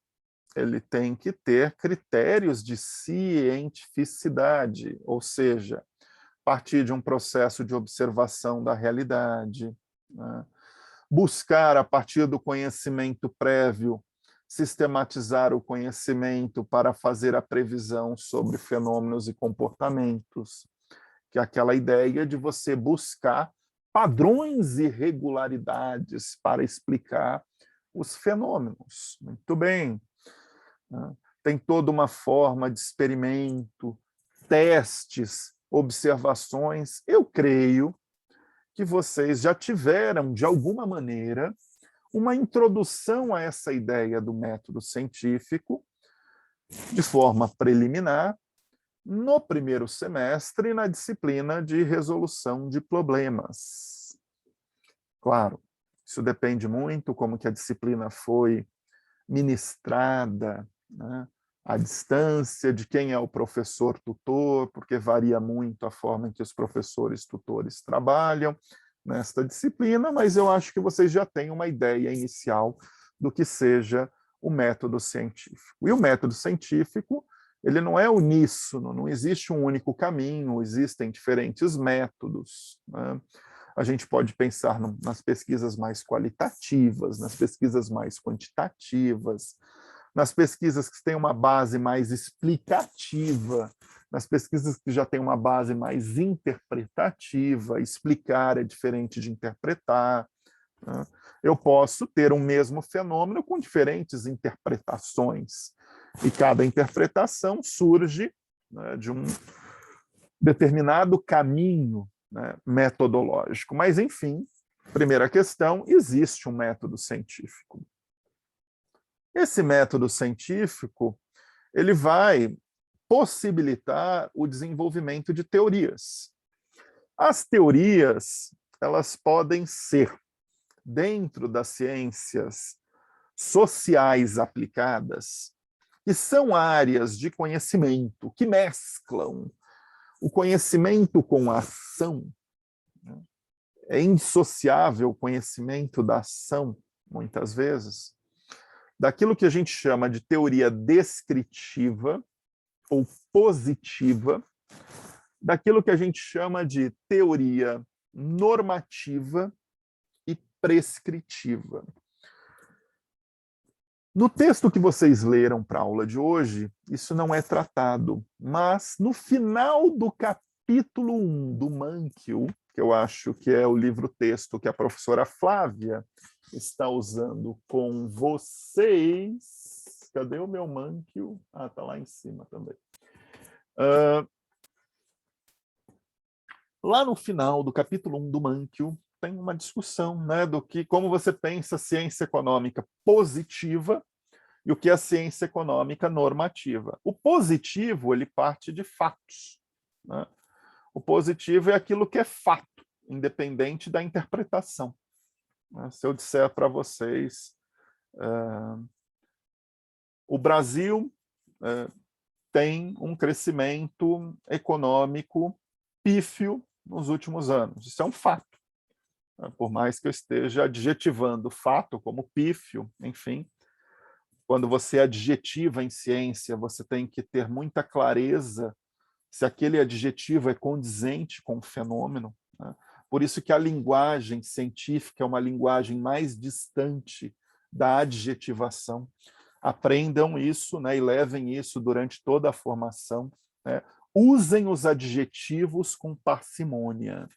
ele tem que ter critérios de cientificidade, ou seja, partir de um processo de observação da realidade, né? Buscar, a partir do conhecimento prévio, sistematizar o conhecimento para fazer a previsão sobre fenômenos e comportamentos, que é aquela ideia de você buscar padrões e regularidades para explicar os fenômenos. Muito bem. Tem toda uma forma de experimento, testes, observações. Eu creio que vocês já tiveram, de alguma maneira, uma introdução a essa ideia do método científico, de forma preliminar, no primeiro semestre, na disciplina de resolução de problemas. Claro, isso depende muito como que a disciplina foi ministrada, né? A distância de quem é o professor tutor, porque varia muito a forma em que os professores tutores trabalham nesta disciplina, mas eu acho que vocês já têm uma ideia inicial do que seja o método científico. E o método científico, ele não é uníssono, não existe um único caminho, existem diferentes métodos, né? A gente pode pensar nas pesquisas mais qualitativas, nas pesquisas mais quantitativas, nas pesquisas que têm uma base mais explicativa, nas pesquisas que já têm uma base mais interpretativa. Explicar é diferente de interpretar, né? Eu posso ter um mesmo fenômeno com diferentes interpretações, e cada interpretação surge, né, de um determinado caminho, né, metodológico. Mas, enfim, primeira questão, existe um método científico. Esse método científico, ele vai possibilitar o desenvolvimento de teorias. As teorias, elas podem ser, dentro das ciências sociais aplicadas, que são áreas de conhecimento que mesclam o conhecimento com a ação. É indissociável o conhecimento da ação, muitas vezes, daquilo que a gente chama de teoria descritiva ou positiva, daquilo que a gente chama de teoria normativa e prescritiva. No texto que vocês leram para a aula de hoje, isso não é tratado, mas no final do capítulo 1 do Mankiw, que eu acho que é o livro-texto que a professora Flávia está usando com vocês. Cadê o meu Mankiw? Ah, está lá em cima também. Lá no final do capítulo 1 do Mankiw, tem uma discussão, né, do que, como você pensa ciência econômica positiva e o que é a ciência econômica normativa. O positivo, ele parte de fatos, né? O positivo é aquilo que é fato, independente da interpretação. Se eu disser para vocês, o Brasil tem um crescimento econômico pífio nos últimos anos. Isso é um fato. Por mais que eu esteja adjetivando fato como pífio, enfim, quando você adjetiva em ciência, você tem que ter muita clareza se aquele adjetivo é condizente com o fenômeno. Por isso que a linguagem científica é uma linguagem mais distante da adjetivação. Aprendam isso, e levem isso durante toda a formação. Usem os adjetivos com parcimônia.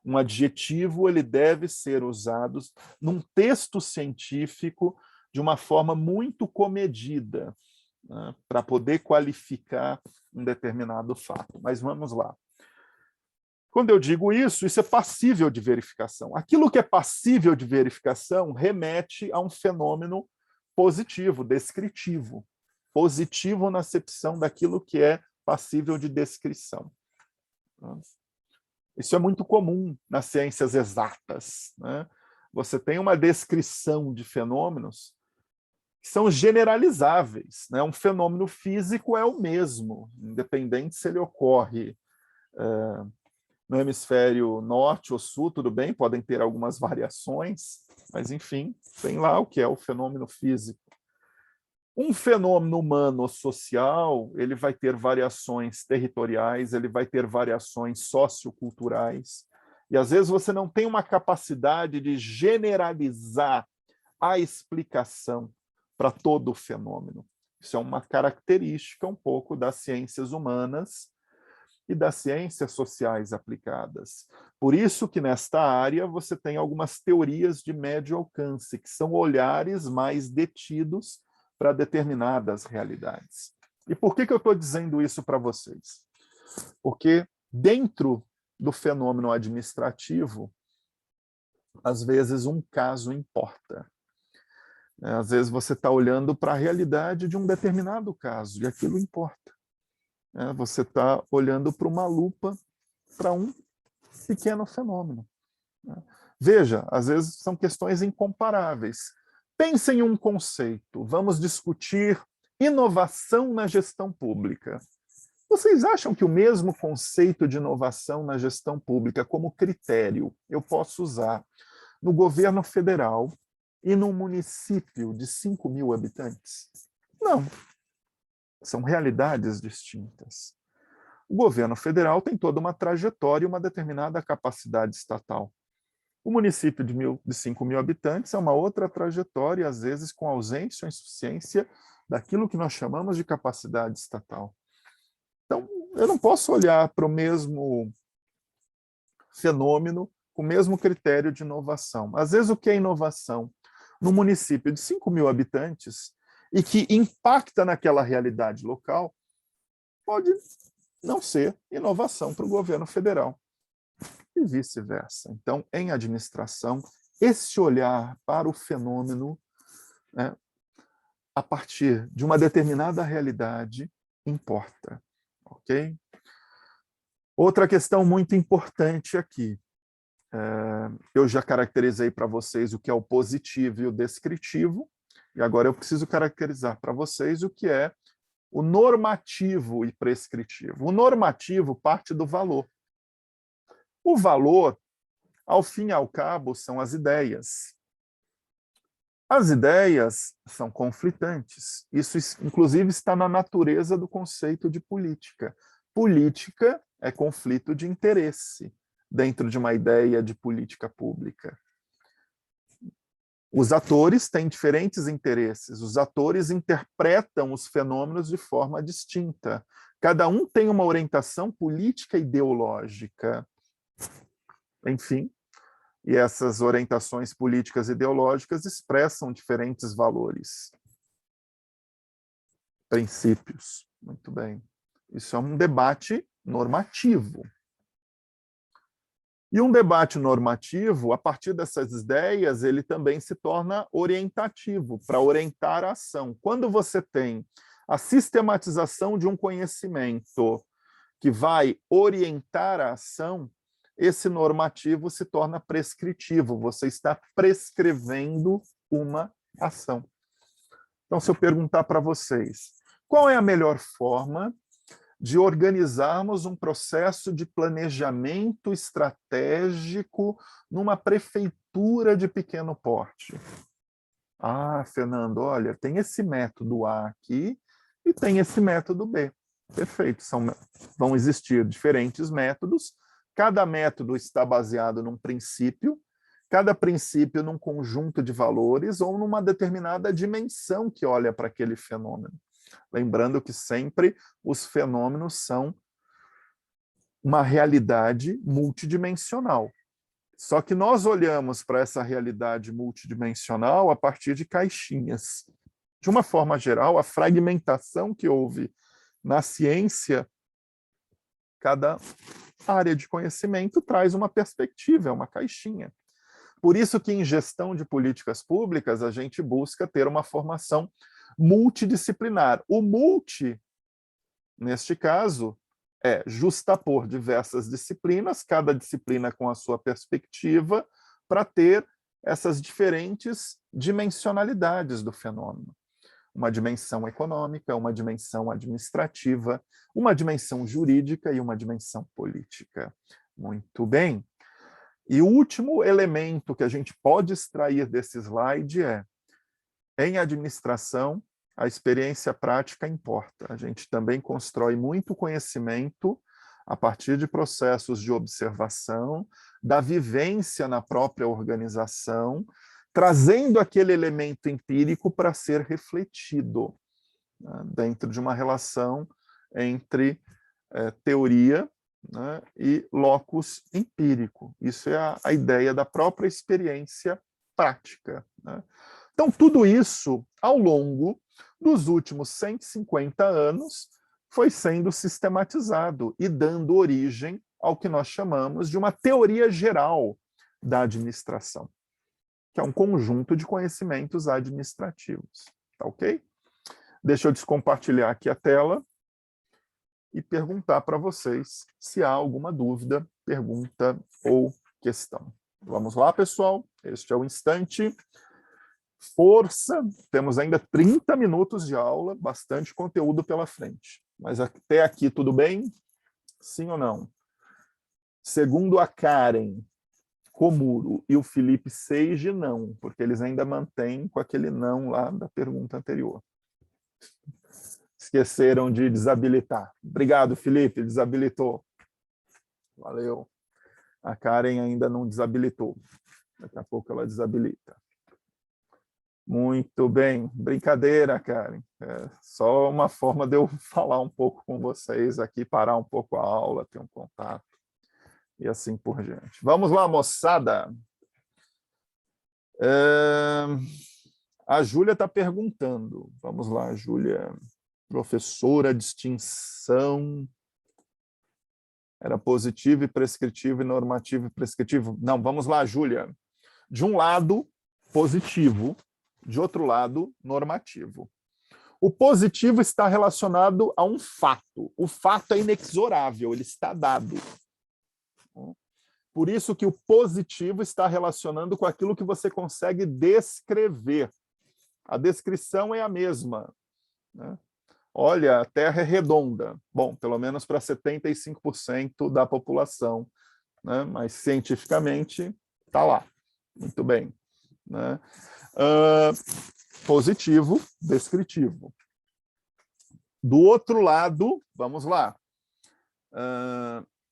Um adjetivo ele deve ser usado num texto científico de uma forma muito comedida, para poder qualificar um determinado fato. Mas vamos lá. Quando eu digo isso é passível de verificação. Aquilo que é passível de verificação remete a um fenômeno positivo, descritivo. Positivo na acepção daquilo que é passível de descrição. Isso é muito comum nas ciências exatas. Você tem uma descrição de fenômenos que são generalizáveis. Um fenômeno físico é o mesmo, independente se ele ocorre no hemisfério norte ou sul, tudo bem, podem ter algumas variações, mas, enfim, tem lá o que é o fenômeno físico. Um fenômeno humano ou social, ele vai ter variações territoriais, ele vai ter variações socioculturais, e às vezes você não tem uma capacidade de generalizar a explicação para todo o fenômeno. Isso é uma característica um pouco das ciências humanas e das ciências sociais aplicadas. Por isso que nesta área você tem algumas teorias de médio alcance, que são olhares mais detidos para determinadas realidades. E por que eu estou dizendo isso para vocês? Porque dentro do fenômeno administrativo, às vezes um caso importa. Às vezes você está olhando para a realidade de um determinado caso, e aquilo importa. Você está olhando para uma lupa para um pequeno fenômeno. Veja, às vezes são questões incomparáveis. Pense em um conceito. Vamos discutir inovação na gestão pública. Vocês acham que o mesmo conceito de inovação na gestão pública como critério eu posso usar no governo federal e num município de 5.000 habitantes? Não. São realidades distintas. O governo federal tem toda uma trajetória e uma determinada capacidade estatal. O município de 5.000 habitantes é uma outra trajetória, às vezes com ausência ou insuficiência daquilo que nós chamamos de capacidade estatal. Então, eu não posso olhar para o mesmo fenômeno com o mesmo critério de inovação. Às vezes, o que é inovação? No município de 5.000 habitantes, e que impacta naquela realidade local, pode não ser inovação para o governo federal. E vice-versa. Então, em administração, esse olhar para o fenômeno, a partir de uma determinada realidade, importa. Ok? Outra questão muito importante aqui. Eu já caracterizei para vocês o que é o positivo e o descritivo, e agora eu preciso caracterizar para vocês o que é o normativo e prescritivo. O normativo parte do valor. O valor, ao fim e ao cabo, são as ideias. As ideias são conflitantes. Isso, inclusive, está na natureza do conceito de política. Política é conflito de interesse dentro de uma ideia de política pública. Os atores têm diferentes interesses, os atores interpretam os fenômenos de forma distinta. Cada um tem uma orientação política e ideológica. Enfim, e essas orientações políticas e ideológicas expressam diferentes valores, princípios. Muito bem. Isso é um debate normativo. E um debate normativo, a partir dessas ideias, ele também se torna orientativo, para orientar a ação. Quando você tem a sistematização de um conhecimento que vai orientar a ação, esse normativo se torna prescritivo. Você está prescrevendo uma ação. Então, se eu perguntar para vocês, qual é a melhor forma de organizarmos um processo de planejamento estratégico numa prefeitura de pequeno porte? Ah, Fernando, olha, tem esse método A aqui e tem esse método B. Perfeito, vão existir diferentes métodos, cada método está baseado num princípio, cada princípio num conjunto de valores ou numa determinada dimensão que olha para aquele fenômeno. Lembrando que sempre os fenômenos são uma realidade multidimensional. Só que nós olhamos para essa realidade multidimensional a partir de caixinhas. De uma forma geral, a fragmentação que houve na ciência, cada área de conhecimento traz uma perspectiva, é uma caixinha. Por isso que em gestão de políticas públicas a gente busca ter uma formação multidisciplinar. O multi, neste caso, é justapor diversas disciplinas, cada disciplina com a sua perspectiva, para ter essas diferentes dimensionalidades do fenômeno. Uma dimensão econômica, uma dimensão administrativa, uma dimensão jurídica e uma dimensão política. Muito bem. E o último elemento que a gente pode extrair desse slide é, em administração, a experiência prática importa. A gente também constrói muito conhecimento a partir de processos de observação, da vivência na própria organização, trazendo aquele elemento empírico para ser refletido, né, dentro de uma relação entre teoria, né, e locus empírico. Isso é a ideia da própria experiência prática, né? Então, tudo isso, ao longo dos últimos 150 anos, foi sendo sistematizado e dando origem ao que nós chamamos de uma teoria geral da administração, que é um conjunto de conhecimentos administrativos. Tá ok? Deixa eu descompartilhar aqui a tela e perguntar para vocês se há alguma dúvida, pergunta ou questão. Vamos lá, pessoal? Este é o instante. Força, temos ainda 30 minutos de aula, bastante conteúdo pela frente. Mas até aqui tudo bem? Sim ou não? Segundo a Karen Comuro e o Felipe Seige, não, porque eles ainda mantêm com aquele não lá da pergunta anterior. Esqueceram de desabilitar. Obrigado, Felipe, desabilitou. Valeu. A Karen ainda não desabilitou. Daqui a pouco ela desabilita. Muito bem. Brincadeira, Karen. É só uma forma de eu falar um pouco com vocês aqui, parar um pouco a aula, ter um contato e assim por diante. Vamos lá, moçada. A Júlia está perguntando. Vamos lá, Júlia. Professora, distinção. Era positivo e prescritivo e normativo e prescritivo. Não, vamos lá, Júlia. De um lado, positivo. De outro lado, normativo. O positivo está relacionado a um fato. O fato é inexorável, ele está dado. Por isso que o positivo está relacionando com aquilo que você consegue descrever. A descrição é a mesma, né? Olha, a Terra é redonda. Bom, pelo menos para 75% da população, né? Mas cientificamente está lá. Muito bem, né? Positivo, descritivo. Do outro lado, vamos lá.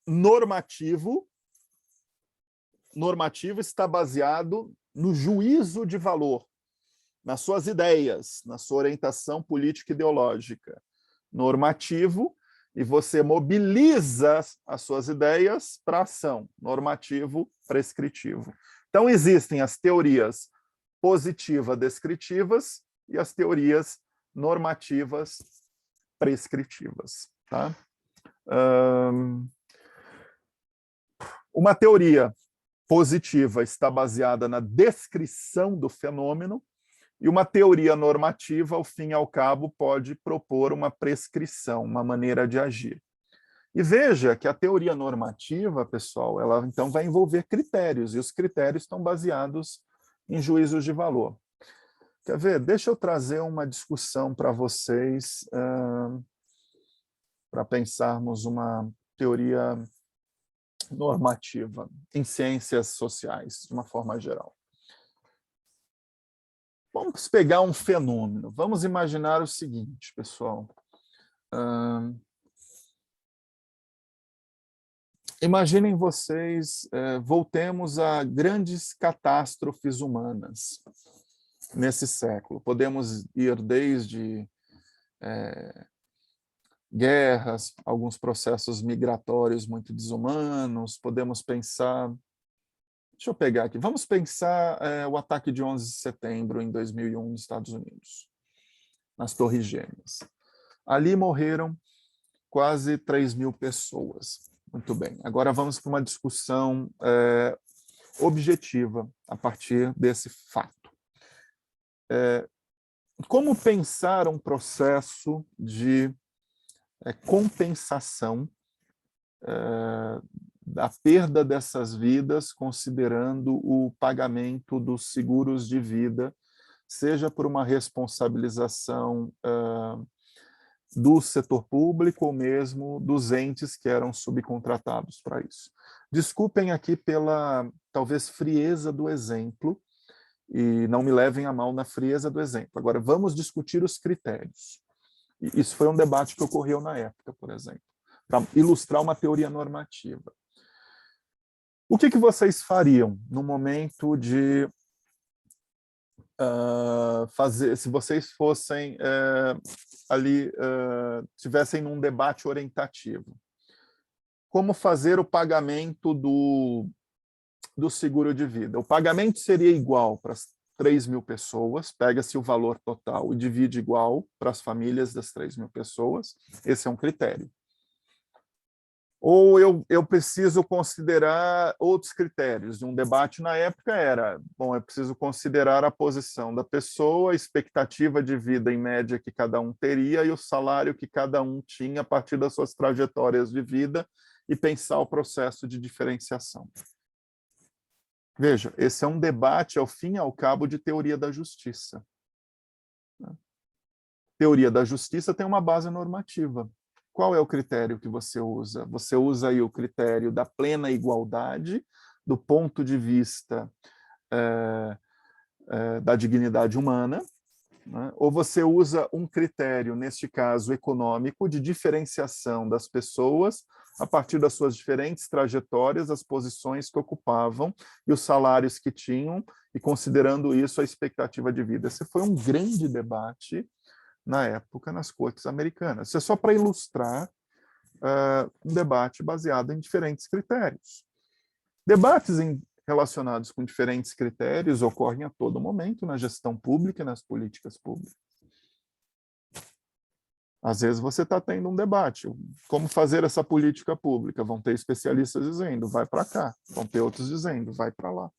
Normativo está baseado no juízo de valor, nas suas ideias, na sua orientação política e ideológica. Normativo, e você mobiliza as suas ideias para ação. Normativo, prescritivo. Então, existem as teorias positiva-descritivas e as teorias normativas prescritivas. Tá? Uma teoria positiva está baseada na descrição do fenômeno e uma teoria normativa, ao fim e ao cabo, pode propor uma prescrição, uma maneira de agir. E veja que a teoria normativa, pessoal, ela então vai envolver critérios, e os critérios estão baseados em juízos de valor. Quer ver? Deixa eu trazer uma discussão para vocês, para pensarmos uma teoria normativa em ciências sociais, de uma forma geral. Vamos pegar um fenômeno. Vamos imaginar o seguinte, pessoal. Imaginem vocês, voltemos a grandes catástrofes humanas nesse século. Podemos ir desde guerras, alguns processos migratórios muito desumanos, podemos pensar... Deixa eu pegar aqui. Vamos pensar o ataque de 11 de setembro em 2001 nos Estados Unidos, nas Torres Gêmeas. Ali morreram quase 3.000 pessoas. Muito bem. Agora vamos para uma discussão objetiva a partir desse fato. Como pensar um processo de compensação da perda dessas vidas, considerando o pagamento dos seguros de vida, seja por uma responsabilização do setor público ou mesmo dos entes que eram subcontratados para isso. Desculpem aqui pela, talvez, frieza do exemplo, e não me levem a mal na frieza do exemplo. Agora, vamos discutir os critérios. E isso foi um debate que ocorreu na época, por exemplo, para ilustrar uma teoria normativa. O que vocês fariam no momento de fazer, se vocês fossem ali, estivessem num debate orientativo? Como fazer o pagamento do seguro de vida? O pagamento seria igual para as 3.000 pessoas, pega-se o valor total e divide igual para as famílias das 3.000 pessoas, esse é um critério. Ou eu preciso considerar outros critérios? Um debate na época era, bom, eu preciso considerar a posição da pessoa, a expectativa de vida em média que cada um teria e o salário que cada um tinha a partir das suas trajetórias de vida e pensar o processo de diferenciação. Veja, esse é um debate, ao fim e ao cabo, de teoria da justiça. Teoria da justiça tem uma base normativa. Qual é o critério que você usa? Você usa aí o critério da plena igualdade, do ponto de vista da dignidade humana, né? Ou você usa um critério, neste caso econômico, de diferenciação das pessoas a partir das suas diferentes trajetórias, as posições que ocupavam e os salários que tinham, e considerando isso a expectativa de vida. Esse foi um grande debate na época nas cortes americanas. Isso é só para ilustrar um debate baseado em diferentes critérios. Debates relacionados com diferentes critérios ocorrem a todo momento na gestão pública e nas políticas públicas. Às vezes você está tendo um debate, como fazer essa política pública? Vão ter especialistas dizendo, vai para cá, vão ter outros dizendo, vai para lá.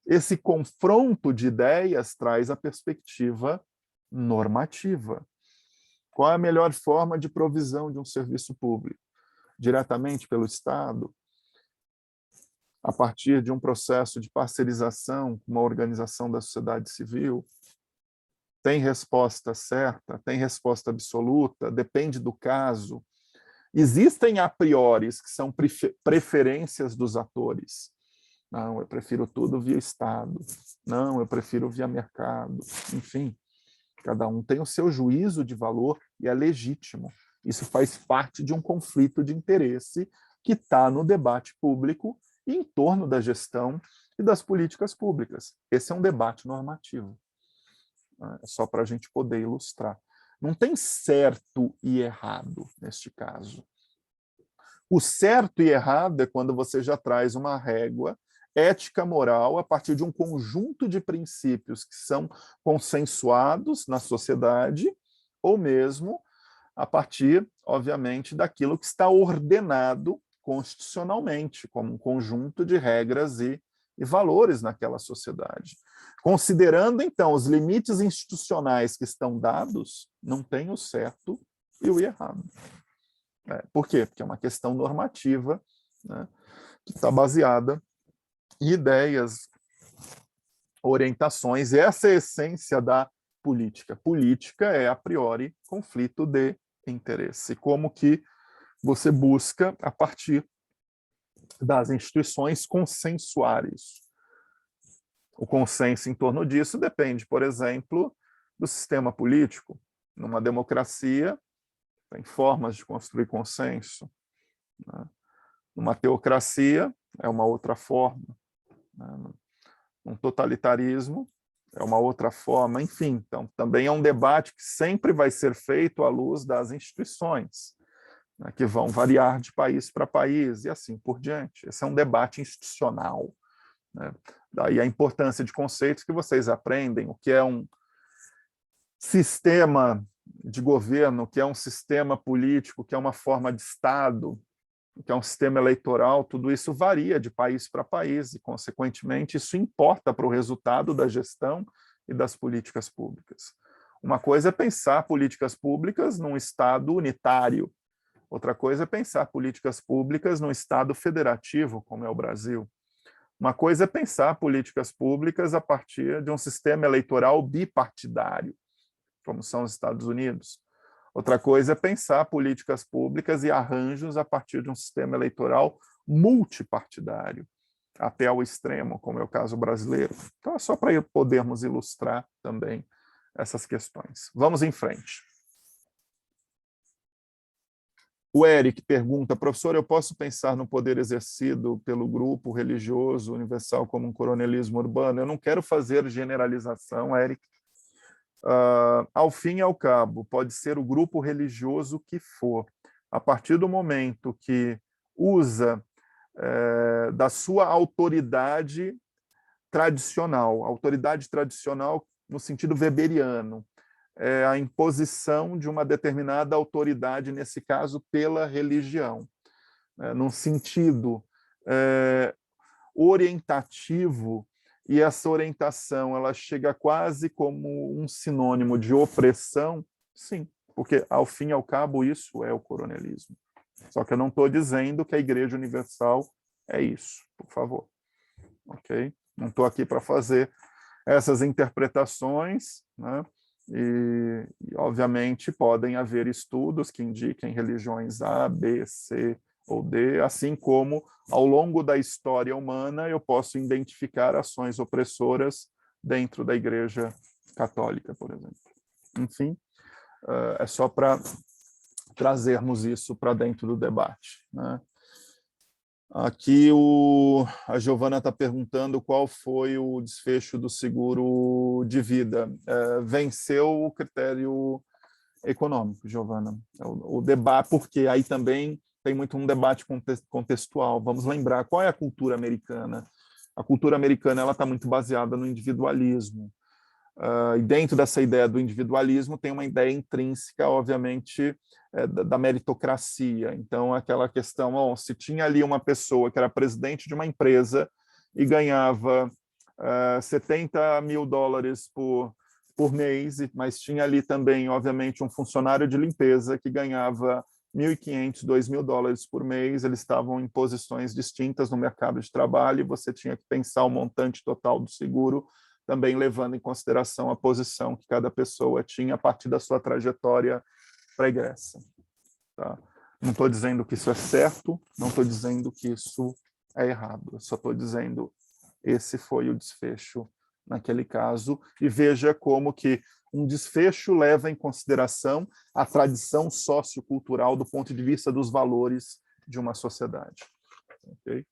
Esse confronto de ideias traz a perspectiva normativa. Qual é a melhor forma de provisão de um serviço público? Diretamente pelo Estado? A partir de um processo de parcerização com uma organização da sociedade civil? Tem resposta certa? Tem resposta absoluta? Depende do caso? Existem a priori que são preferências dos atores. Não, eu prefiro tudo via Estado. Não, eu prefiro via mercado. Enfim, cada um tem o seu juízo de valor e é legítimo. Isso faz parte de um conflito de interesse que está no debate público e em torno da gestão e das políticas públicas. Esse é um debate normativo. É só para a gente poder ilustrar. Não tem certo e errado neste caso. O certo e errado é quando você já traz uma régua ética moral a partir de um conjunto de princípios que são consensuados na sociedade, ou mesmo a partir, obviamente, daquilo que está ordenado constitucionalmente, como um conjunto de regras e valores naquela sociedade. Considerando, então, os limites institucionais que estão dados, não tem o certo e o errado. Por quê? Porque é uma questão normativa, né, que está baseada em ideias, orientações, e essa é a essência da política. Política é, a priori, conflito de interesse. Como que você busca, a partir das instituições, consensuar isso. O consenso em torno disso depende, por exemplo, do sistema político. Numa democracia, tem formas de construir consenso, né? Numa teocracia, é uma outra forma, né? Num totalitarismo, é uma outra forma, enfim. Então, também é um debate que sempre vai ser feito à luz das instituições, né, que vão variar de país para país e assim por diante. Esse é um debate institucional, né? Daí a importância de conceitos que vocês aprendem, o que é um sistema de governo, o que é um sistema político, o que é uma forma de Estado, o que é um sistema eleitoral, tudo isso varia de país para país e, consequentemente, isso importa para o resultado da gestão e das políticas públicas. Uma coisa é pensar políticas públicas num Estado unitário, outra coisa é pensar políticas públicas num Estado federativo, como é o Brasil. Uma coisa é pensar políticas públicas a partir de um sistema eleitoral bipartidário, como são os Estados Unidos. Outra coisa é pensar políticas públicas e arranjos a partir de um sistema eleitoral multipartidário, até ao extremo, como é o caso brasileiro. Então, é só para podermos ilustrar também essas questões. Vamos em frente. O Eric pergunta, professor, eu posso pensar no poder exercido pelo grupo religioso universal como um coronelismo urbano? Eu não quero fazer generalização, Eric. Ao fim e ao cabo, pode ser o grupo religioso que for. A partir do momento que usa da sua autoridade tradicional no sentido weberiano, a imposição de uma determinada autoridade, nesse caso, pela religião, num sentido orientativo, e essa orientação ela chega quase como um sinônimo de opressão, sim, porque, ao fim e ao cabo, isso é o coronelismo. Só que eu não estou dizendo que a Igreja Universal é isso, por favor. Ok? Não estou aqui para fazer essas interpretações, né? Obviamente, podem haver estudos que indiquem religiões A, B, C ou D, assim como, ao longo da história humana, eu posso identificar ações opressoras dentro da Igreja Católica, por exemplo. Enfim, é só para trazermos isso para dentro do debate, né? Aqui a Giovana está perguntando qual foi o desfecho do seguro de vida. Venceu o critério econômico, Giovana. O debate, porque aí também tem muito um debate contextual. Vamos lembrar qual é a cultura americana. A cultura americana ela está muito baseada no individualismo. E dentro dessa ideia do individualismo tem uma ideia intrínseca, obviamente, da meritocracia. Então, aquela questão, se tinha ali uma pessoa que era presidente de uma empresa e ganhava $70 mil por mês, mas tinha ali também, obviamente, um funcionário de limpeza que ganhava $1.500, $2.000 por mês, eles estavam em posições distintas no mercado de trabalho, e você tinha que pensar o montante total do seguro, também levando em consideração a posição que cada pessoa tinha a partir da sua trajetória pregressa. Tá? Não estou dizendo que isso é certo, não estou dizendo que isso é errado, eu só estou dizendo esse foi o desfecho naquele caso, e veja como que um desfecho leva em consideração a tradição sociocultural do ponto de vista dos valores de uma sociedade. Okay?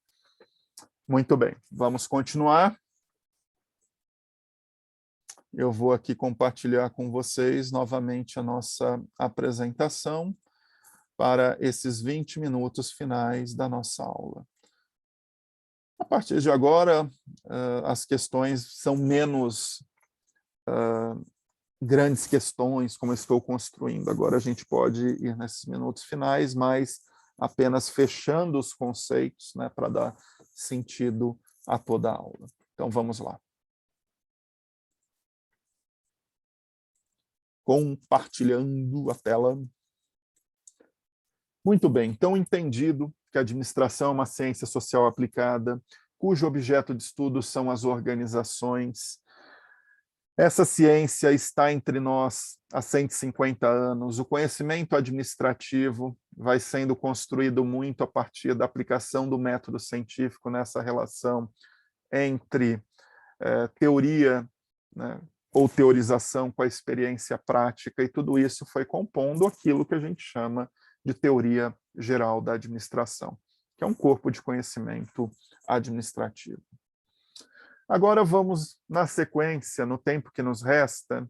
Muito bem, vamos continuar. Eu vou aqui compartilhar com vocês novamente a nossa apresentação para esses 20 minutos finais da nossa aula. A partir de agora, as questões são menos grandes questões, como eu estou construindo. Agora a gente pode ir nesses minutos finais, mas apenas fechando os conceitos, né, para dar sentido a toda a aula. Então, vamos lá. Compartilhando a tela. Muito bem, então entendido que a administração é uma ciência social aplicada, cujo objeto de estudo são as organizações. Essa ciência está entre nós há 150 anos. O conhecimento administrativo vai sendo construído muito a partir da aplicação do método científico nessa relação entre teoria, né, ou teorização com a experiência prática, e tudo isso foi compondo aquilo que a gente chama de teoria geral da administração, que é um corpo de conhecimento administrativo. Agora vamos, na sequência, no tempo que nos resta,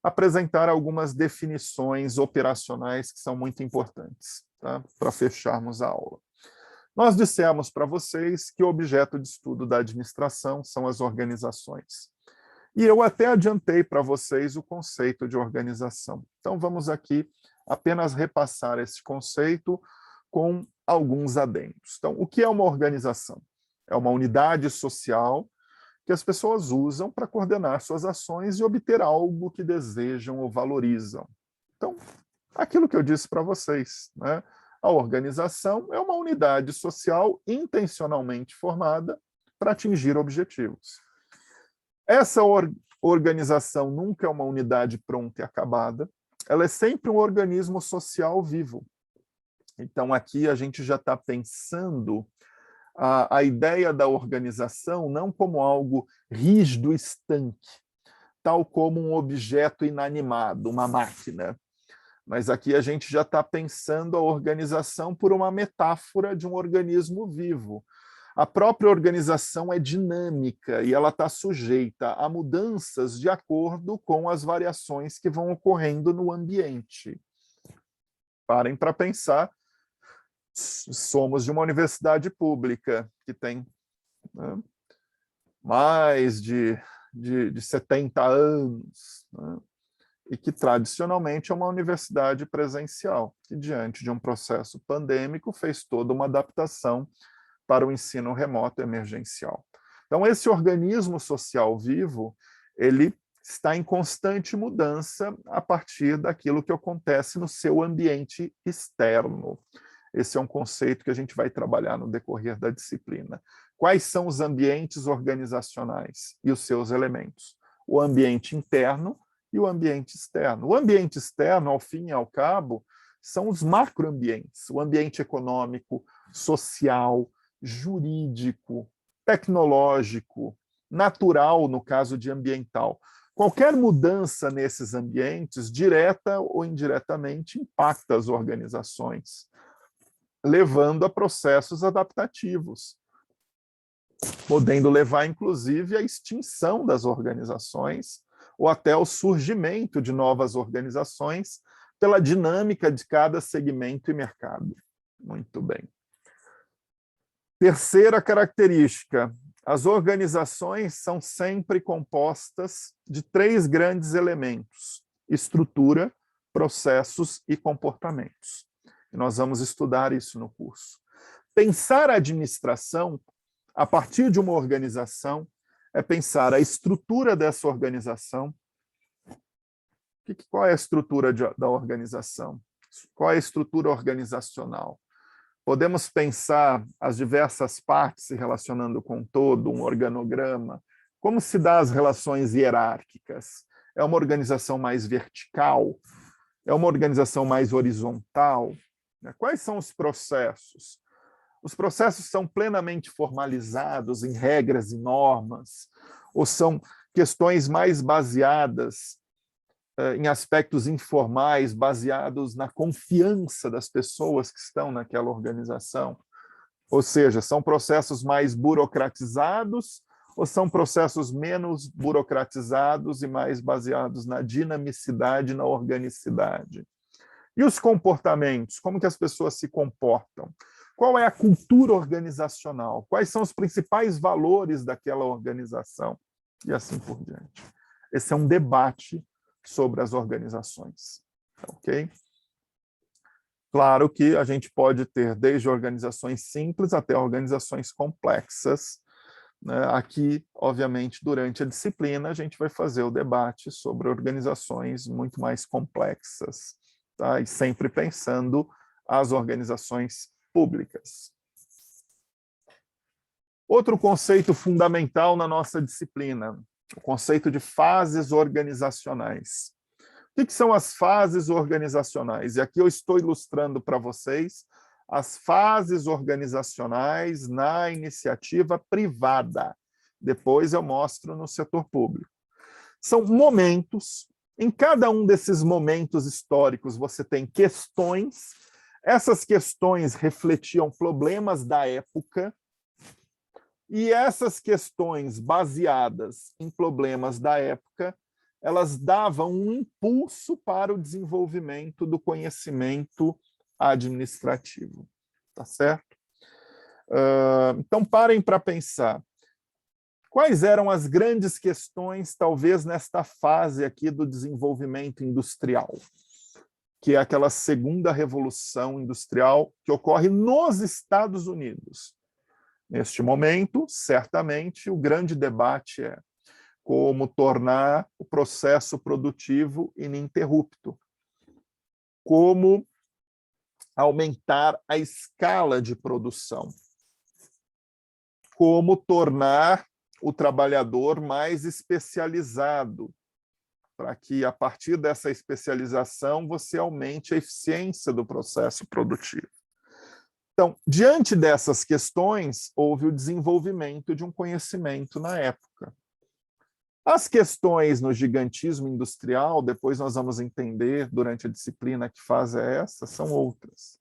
apresentar algumas definições operacionais que são muito importantes, tá? Para fecharmos a aula. Nós dissemos para vocês que o objeto de estudo da administração são as organizações. E eu até adiantei para vocês o conceito de organização. Então vamos aqui apenas repassar esse conceito com alguns adendos. Então, o que é uma organização? É uma unidade social que as pessoas usam para coordenar suas ações e obter algo que desejam ou valorizam. Então, aquilo que eu disse para vocês, né? A organização é uma unidade social intencionalmente formada para atingir objetivos. Essa organização nunca é uma unidade pronta e acabada, ela é sempre um organismo social vivo. Então, aqui a gente já está pensando a ideia da organização não como algo rígido, estanque, tal como um objeto inanimado, uma máquina. Mas aqui a gente já está pensando a organização por uma metáfora de um organismo vivo. A própria organização é dinâmica e ela está sujeita a mudanças de acordo com as variações que vão ocorrendo no ambiente. Parem para pensar. Somos de uma universidade pública que tem, né, mais de 70 anos, né, e que tradicionalmente é uma universidade presencial, que diante de um processo pandêmico fez toda uma adaptação para o ensino remoto emergencial. Então, esse organismo social vivo, ele está em constante mudança a partir daquilo que acontece no seu ambiente externo. Esse é um conceito que a gente vai trabalhar no decorrer da disciplina. Quais são os ambientes organizacionais e os seus elementos? O ambiente interno e o ambiente externo. O ambiente externo, ao fim e ao cabo, são os macroambientes, o ambiente econômico, social, jurídico, tecnológico, natural, no caso de ambiental. Qualquer mudança nesses ambientes, direta ou indiretamente, impacta as organizações, levando a processos adaptativos, podendo levar, inclusive, à extinção das organizações ou até ao surgimento de novas organizações pela dinâmica de cada segmento e mercado. Muito bem. Terceira característica, as organizações são sempre compostas de 3 grandes elementos: estrutura, processos e comportamentos. E nós vamos estudar isso no curso. Pensar a administração a partir de uma organização é pensar a estrutura dessa organização. Qual é a estrutura da organização? Qual é a estrutura organizacional? Podemos pensar as diversas partes se relacionando com todo, um organograma. Como se dá as relações hierárquicas? É uma organização mais vertical? É uma organização mais horizontal? Quais são os processos? Os processos são plenamente formalizados em regras e normas, ou são questões mais baseadas em aspectos informais, baseados na confiança das pessoas que estão naquela organização? Ou seja, são processos mais burocratizados ou são processos menos burocratizados e mais baseados na dinamicidade, na organicidade? E os comportamentos? Como que as pessoas se comportam? Qual é a cultura organizacional? Quais são os principais valores daquela organização? E assim por diante. Esse é um debate sobre as organizações. Ok? Claro que a gente pode ter desde organizações simples até organizações complexas. Aqui, obviamente, durante a disciplina, a gente vai fazer o debate sobre organizações muito mais complexas, tá? E sempre pensando às organizações públicas. Outro conceito fundamental na nossa disciplina, o conceito de fases organizacionais. O que são as fases organizacionais? E aqui eu estou ilustrando para vocês as fases organizacionais na iniciativa privada. Depois eu mostro no setor público. São momentos, em cada um desses momentos históricos você tem questões, essas questões refletiam problemas da época, e essas questões baseadas em problemas da época, elas davam um impulso para o desenvolvimento do conhecimento administrativo. Tá certo? Então, parem para pensar. Quais eram as grandes questões, talvez, nesta fase aqui do desenvolvimento industrial? Que é aquela segunda revolução industrial que ocorre nos Estados Unidos. Neste momento, certamente, o grande debate é como tornar o processo produtivo ininterrupto, como aumentar a escala de produção, como tornar o trabalhador mais especializado, para que, a partir dessa especialização, você aumente a eficiência do processo produtivo. Então, diante dessas questões, houve o desenvolvimento de um conhecimento na época. As questões no gigantismo industrial, depois nós vamos entender durante a disciplina que fase é essa, são outras.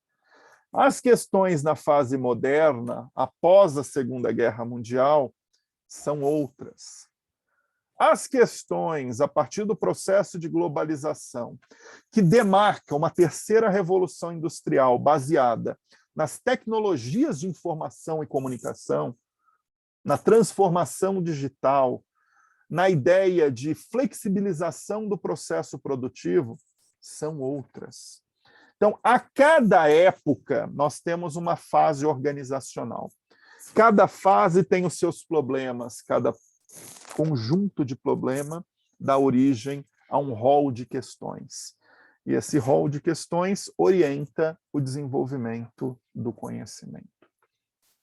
As questões na fase moderna, após a Segunda Guerra Mundial, são outras. As questões, a partir do processo de globalização, que demarca uma terceira revolução industrial baseada nas tecnologias de informação e comunicação, na transformação digital, na ideia de flexibilização do processo produtivo, são outras. Então, a cada época, nós temos uma fase organizacional. Cada fase tem os seus problemas, cada conjunto de problema dá origem a um rol de questões. E esse rol de questões orienta o desenvolvimento do conhecimento.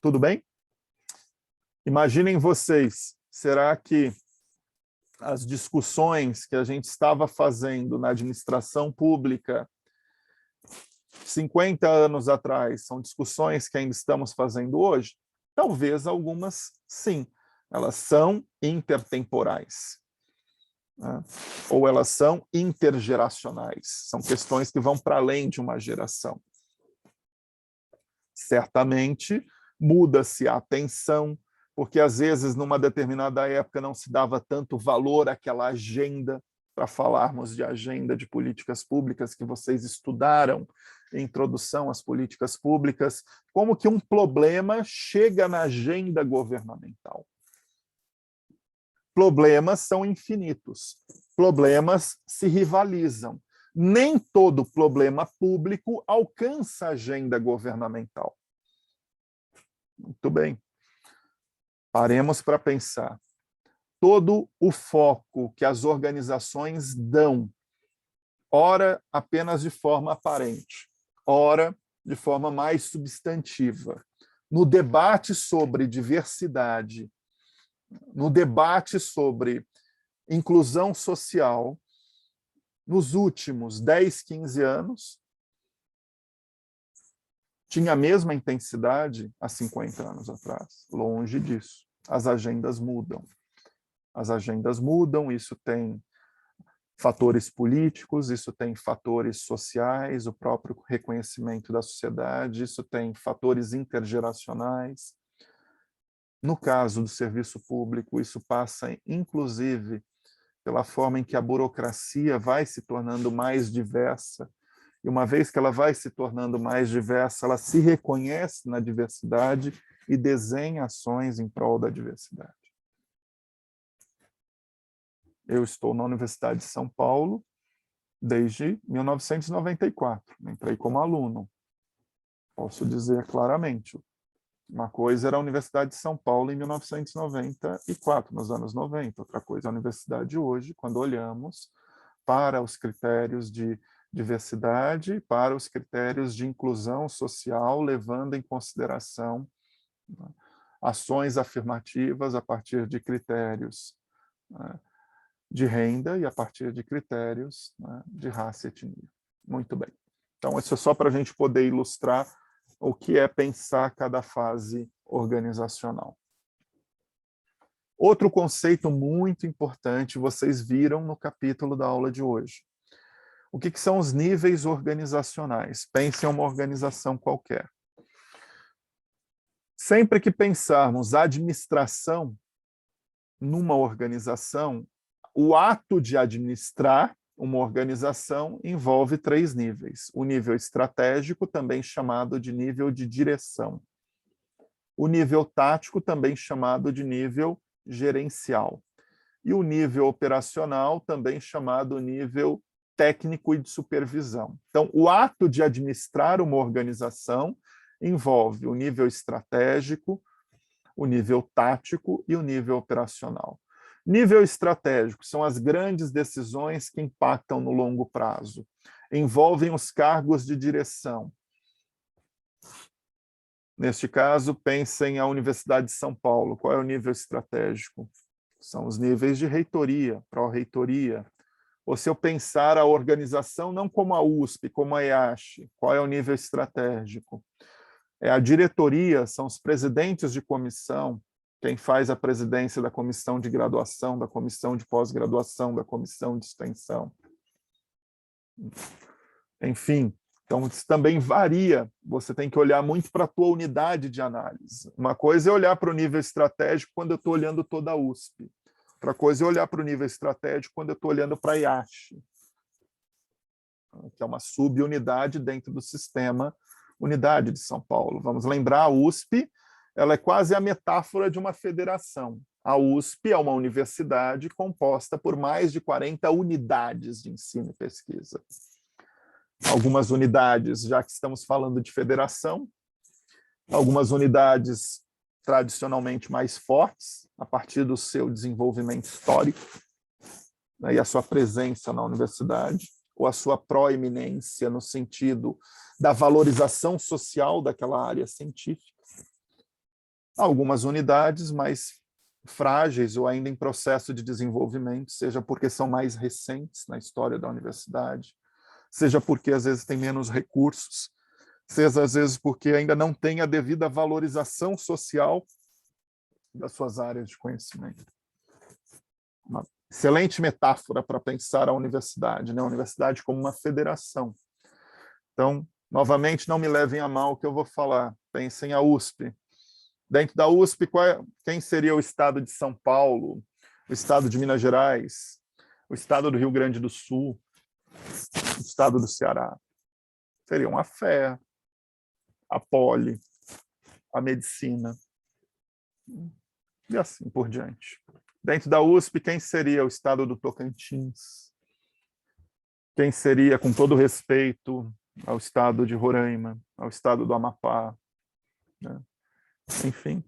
Tudo bem? Imaginem vocês, será que as discussões que a gente estava fazendo na administração pública 50 anos atrás são discussões que ainda estamos fazendo hoje? Talvez algumas sim, elas são intertemporais. Ou elas são intergeracionais, são questões que vão para além de uma geração. Certamente, muda-se a atenção, porque às vezes, numa determinada época, não se dava tanto valor àquela agenda, para falarmos de agenda de políticas públicas que vocês estudaram, introdução às políticas públicas, como que um problema chega na agenda governamental. Problemas são infinitos, problemas se rivalizam. Nem todo problema público alcança a agenda governamental. Muito bem. Paremos para pensar. Todo o foco que as organizações dão, ora apenas de forma aparente, ora de forma mais substantiva, no debate sobre diversidade, no debate sobre inclusão social, nos últimos 10, 15 anos, tinha a mesma intensidade há 50 anos atrás. Longe disso. As agendas mudam. As agendas mudam, isso tem fatores políticos, isso tem fatores sociais, o próprio reconhecimento da sociedade, isso tem fatores intergeracionais. No caso do serviço público, isso passa, inclusive, pela forma em que a burocracia vai se tornando mais diversa, e uma vez que ela vai se tornando mais diversa, ela se reconhece na diversidade e desenha ações em prol da diversidade. Eu estou na Universidade de São Paulo desde 1994, entrei como aluno. Posso dizer claramente, uma coisa era a Universidade de São Paulo em 1994, nos anos 90. Outra coisa é a universidade hoje, quando olhamos para os critérios de diversidade para os critérios de inclusão social, levando em consideração, né, ações afirmativas a partir de critérios, né, de renda e a partir de critérios, né, de raça e etnia. Muito bem. Então, isso é só para a gente poder ilustrar o que é pensar cada fase organizacional. Outro conceito muito importante, vocês viram no capítulo da aula de hoje. O que são os níveis organizacionais? Pense em uma organização qualquer. Sempre que pensarmos administração numa organização, o ato de administrar uma organização envolve 3 níveis. O nível estratégico, também chamado de nível de direção. O nível tático, também chamado de nível gerencial. E o nível operacional, também chamado nível técnico e de supervisão. Então, o ato de administrar uma organização envolve o nível estratégico, o nível tático e o nível operacional. Nível estratégico são as grandes decisões que impactam no longo prazo. Envolvem os cargos de direção. Neste caso, pensem a Universidade de São Paulo. Qual é o nível estratégico? São os níveis de reitoria, pró-reitoria. Ou se eu pensar a organização não como a USP, como a EASH, qual é o nível estratégico? É a diretoria, são os presidentes de comissão, quem faz a presidência da comissão de graduação, da comissão de pós-graduação, da comissão de extensão. Enfim, então isso também varia, você tem que olhar muito para a tua unidade de análise. Uma coisa é olhar para o nível estratégico quando eu estou olhando toda a USP. Outra coisa é olhar para o nível estratégico quando eu estou olhando para a IASH, que é uma subunidade dentro do sistema Unidade de São Paulo. Vamos lembrar, a USP, ela é quase a metáfora de uma federação. A USP é uma universidade composta por mais de 40 unidades de ensino e pesquisa. Algumas unidades, já que estamos falando de federação, algumas unidades tradicionalmente mais fortes, a partir do seu desenvolvimento histórico, né, e a sua presença na universidade, ou a sua proeminência no sentido da valorização social daquela área científica. Algumas unidades mais frágeis ou ainda em processo de desenvolvimento, seja porque são mais recentes na história da universidade, seja porque às vezes tem menos recursos, seja às vezes porque ainda não tem a devida valorização social das suas áreas de conhecimento. Uma excelente metáfora para pensar a universidade, né? A universidade como uma federação. Então, novamente, não me levem a mal o que eu vou falar. Pensem a USP. Dentro da USP, quem seria o estado de São Paulo, o estado de Minas Gerais, o estado do Rio Grande do Sul, o estado do Ceará? Seriam a FE, a Poli, a Medicina, e assim por diante. Dentro da USP, quem seria o estado do Tocantins? Quem seria, com todo respeito, ao estado de Roraima, ao estado do Amapá, né? Enfim,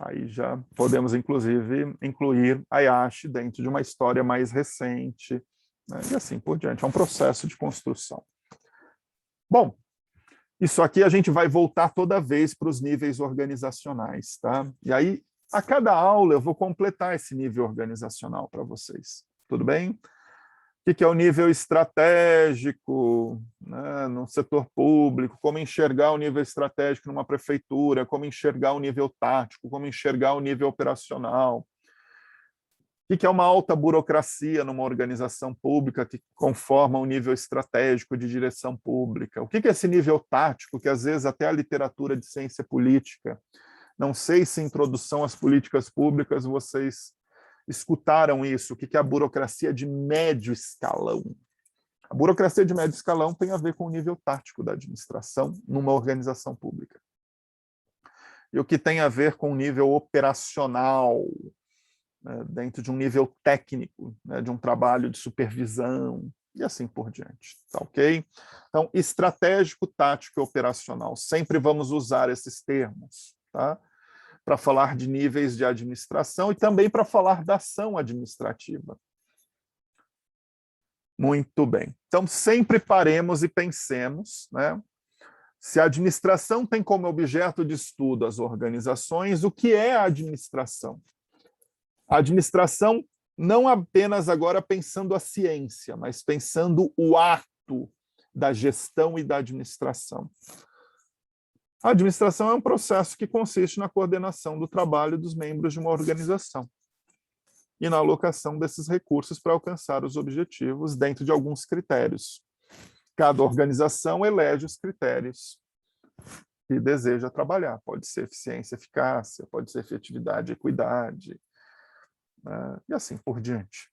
aí já podemos, inclusive, incluir a IASH dentro de uma história mais recente, né? E assim por diante. É um processo de construção. Bom, isso aqui a gente vai voltar toda vez para os níveis organizacionais, tá? E aí, a cada aula, eu vou completar esse nível organizacional para vocês. Tudo bem? O que é o nível estratégico, né, no setor público, como enxergar o nível estratégico numa prefeitura, como enxergar o nível tático, como enxergar o nível operacional. O que é uma alta burocracia numa organização pública que conforma o nível estratégico de direção pública? O que é esse nível tático, que às vezes até a literatura de ciência política, não sei se em introdução às políticas públicas vocês escutaram isso, o que é a burocracia de médio escalão. A burocracia de médio escalão tem a ver com o nível tático da administração numa organização pública. E o que tem a ver com o nível operacional, né, dentro de um nível técnico, né, de um trabalho de supervisão, e assim por diante. Tá ok? Então, estratégico, tático e operacional. Sempre vamos usar esses termos, tá? Para falar de níveis de administração e também para falar da ação administrativa. Muito bem. Então, sempre paremos e pensemos, né? Se a administração tem como objeto de estudo as organizações, o que é a administração? A administração, não apenas agora pensando a ciência, mas pensando o ato da gestão e da administração. A administração é um processo que consiste na coordenação do trabalho dos membros de uma organização e na alocação desses recursos para alcançar os objetivos dentro de alguns critérios. Cada organização elege os critérios que deseja trabalhar. Pode ser eficiência, eficácia, pode ser efetividade, equidade, e assim por diante.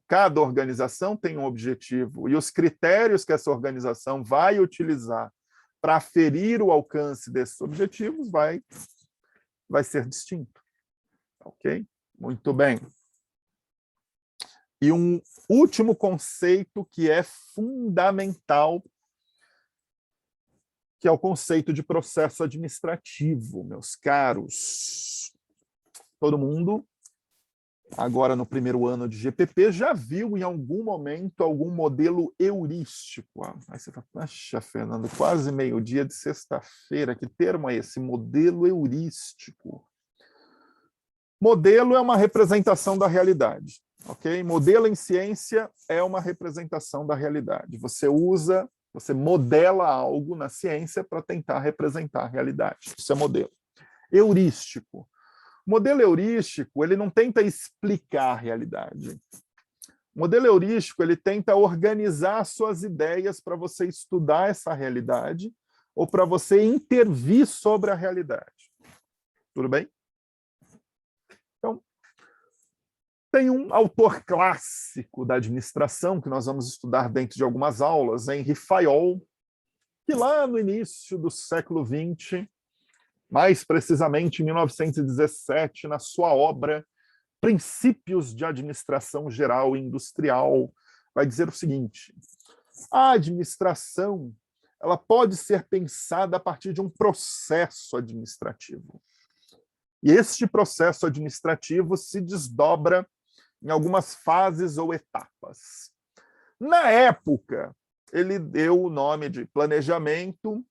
Cada organização tem um objetivo e os critérios que essa organização vai utilizar para aferir o alcance desses objetivos vai ser distinto. Ok? Muito bem. E um último conceito que é fundamental, que é o conceito de processo administrativo, meus caros. Todo mundo, agora no primeiro ano de GPP, já viu em algum momento algum modelo heurístico. Aí você fala, poxa, Fernando, quase meio-dia de sexta-feira, que termo é esse? Modelo heurístico. Modelo é uma representação da realidade. Okay? Modelo em ciência é uma representação da realidade. Você modela algo na ciência para tentar representar a realidade. Isso é modelo. Heurístico. O modelo heurístico, ele não tenta explicar a realidade. O modelo heurístico, ele tenta organizar suas ideias para você estudar essa realidade ou para você intervir sobre a realidade. Tudo bem? Então, tem um autor clássico da administração, que nós vamos estudar dentro de algumas aulas, Henri Fayol, que lá no início do século XX, mais precisamente em 1917, na sua obra Princípios de Administração Geral e Industrial, vai dizer o seguinte: a administração ela pode ser pensada a partir de um processo administrativo. E este processo administrativo se desdobra em algumas fases ou etapas. Na época, ele deu o nome de planejamento,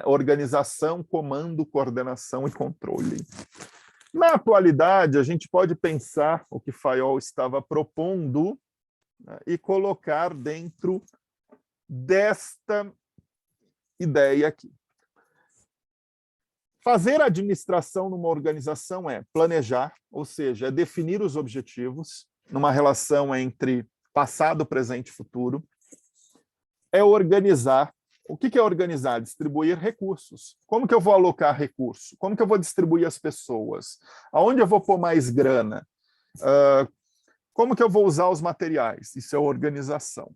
organização, comando, coordenação e controle. Na atualidade, a gente pode pensar o que Fayol estava propondo, né, e colocar dentro desta ideia aqui. Fazer administração numa organização é planejar, ou seja, é definir os objetivos numa relação entre passado, presente e futuro. É organizar. O que é organizar? Distribuir recursos. Como que eu vou alocar recurso? Como que eu vou distribuir as pessoas? Aonde eu vou pôr mais grana? Como que eu vou usar os materiais? Isso é organização.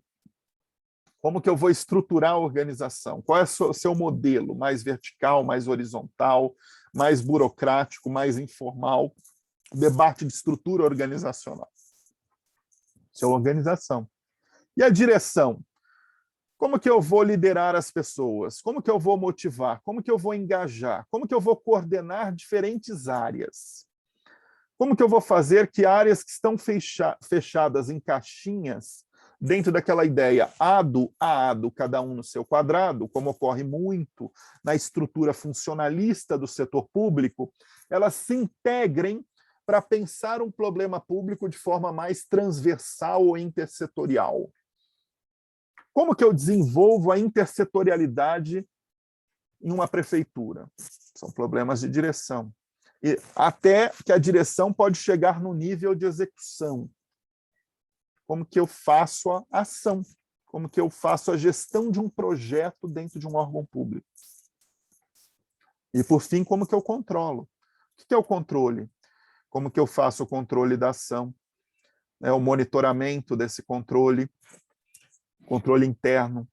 Como que eu vou estruturar a organização? Qual é o seu modelo? Mais vertical, mais horizontal, mais burocrático, mais informal? Debate de estrutura organizacional. Isso é organização. E a direção? Como que eu vou liderar as pessoas? Como que eu vou motivar? Como que eu vou engajar? Como que eu vou coordenar diferentes áreas? Como que eu vou fazer que áreas que estão fechadas em caixinhas, dentro daquela ideia ado a ado, cada um no seu quadrado, como ocorre muito na estrutura funcionalista do setor público, elas se integrem para pensar um problema público de forma mais transversal ou intersetorial. Como que eu desenvolvo a intersetorialidade em uma prefeitura? São problemas de direção. E até que a direção pode chegar no nível de execução. Como que eu faço a ação? Como que eu faço a gestão de um projeto dentro de um órgão público? E, por fim, como que eu controlo? O que é o controle? Como que eu faço o controle da ação? O monitoramento desse controle interno.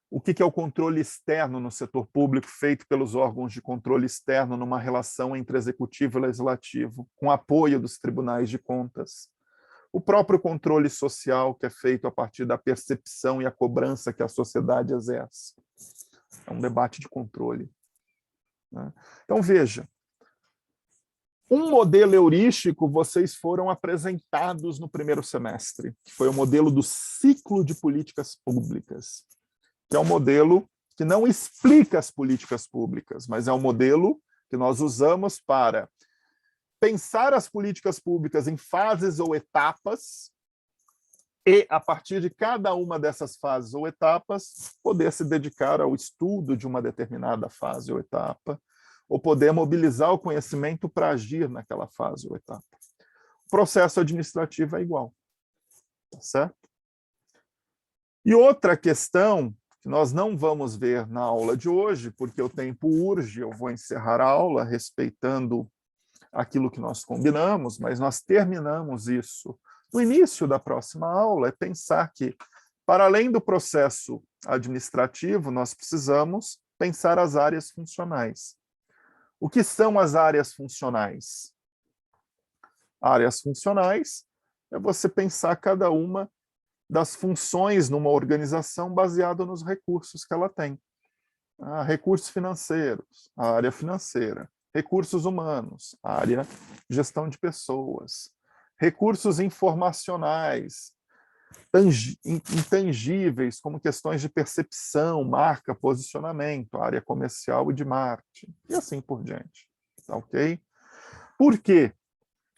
O que é o controle externo no setor público, feito pelos órgãos de controle externo numa relação entre executivo e legislativo, com apoio dos tribunais de contas. O próprio controle social, que é feito a partir da percepção e a cobrança que a sociedade exerce. É um debate de controle. Então, veja, Um modelo heurístico vocês foram apresentados no primeiro semestre, que foi o modelo do ciclo de políticas públicas, que é um modelo que não explica as políticas públicas, mas é um modelo que nós usamos para pensar as políticas públicas em fases ou etapas e, a partir de cada uma dessas fases ou etapas, poder se dedicar ao estudo de uma determinada fase ou etapa, ou poder mobilizar o conhecimento para agir naquela fase ou etapa. O processo administrativo é igual, tá certo? E outra questão que nós não vamos ver na aula de hoje, porque o tempo urge, eu vou encerrar a aula respeitando aquilo que nós combinamos, mas nós terminamos isso no início da próxima aula, é pensar que, para além do processo administrativo, nós precisamos pensar as áreas funcionais. O que são as áreas funcionais? Áreas funcionais é você pensar cada uma das funções numa organização baseado nos recursos que ela tem. Recursos financeiros, a área financeira. Recursos humanos, a área de gestão de pessoas. Recursos informacionais, intangíveis, como questões de percepção, marca, posicionamento, área comercial e de marketing, e assim por diante. Tá, ok? Por quê?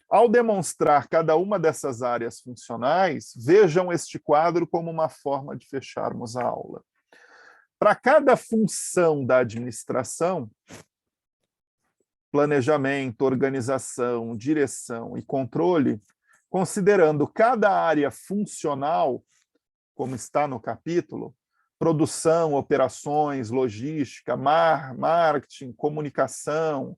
Ao demonstrar cada uma dessas áreas funcionais, vejam este quadro como uma forma de fecharmos a aula. Para cada função da administração, planejamento, organização, direção e controle, considerando cada área funcional, como está no capítulo, produção, operações, logística, marketing, comunicação,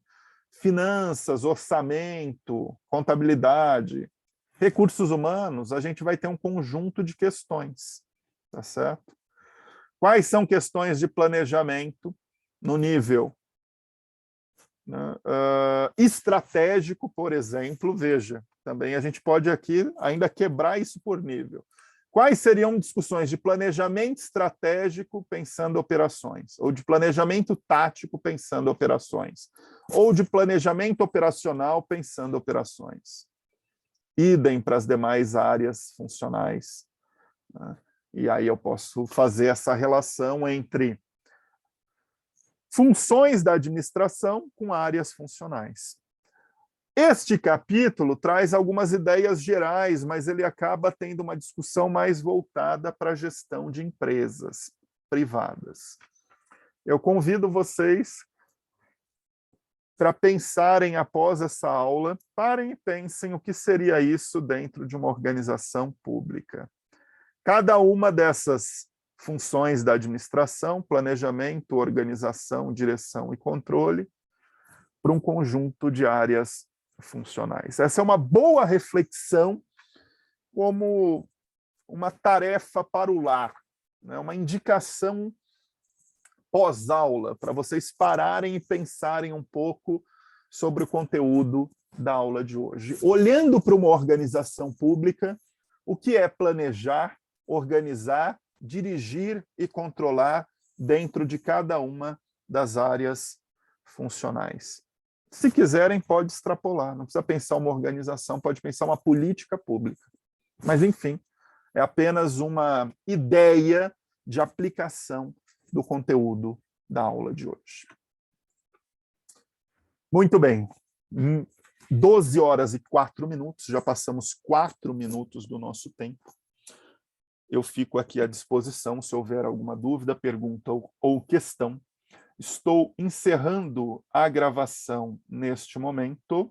finanças, orçamento, contabilidade, recursos humanos, a gente vai ter um conjunto de questões, tá certo? Quais são questões de planejamento no nível estratégico, por exemplo? Veja, também a gente pode aqui ainda quebrar isso por nível. Quais seriam discussões de planejamento estratégico pensando operações, ou de planejamento tático pensando operações, ou de planejamento operacional pensando operações? Idem para as demais áreas funcionais, né? E aí eu posso fazer essa relação entre funções da administração com áreas funcionais. Este capítulo traz algumas ideias gerais, mas ele acaba tendo uma discussão mais voltada para a gestão de empresas privadas. Eu convido vocês para pensarem após essa aula, parem e pensem o que seria isso dentro de uma organização pública. Cada uma dessas funções da administração, planejamento, organização, direção e controle, para um conjunto de áreas funcionais. Essa é uma boa reflexão como uma tarefa para o lar, né? Uma indicação pós-aula, para vocês pararem e pensarem um pouco sobre o conteúdo da aula de hoje. Olhando para uma organização pública, o que é planejar, organizar, dirigir e controlar dentro de cada uma das áreas funcionais. Se quiserem, pode extrapolar, não precisa pensar uma organização, pode pensar uma política pública. Mas, enfim, é apenas uma ideia de aplicação do conteúdo da aula de hoje. Muito bem. 12 horas e 4 minutos, já passamos 4 minutos do nosso tempo. Eu fico aqui à disposição se houver alguma dúvida, pergunta ou questão. Estou encerrando a gravação neste momento.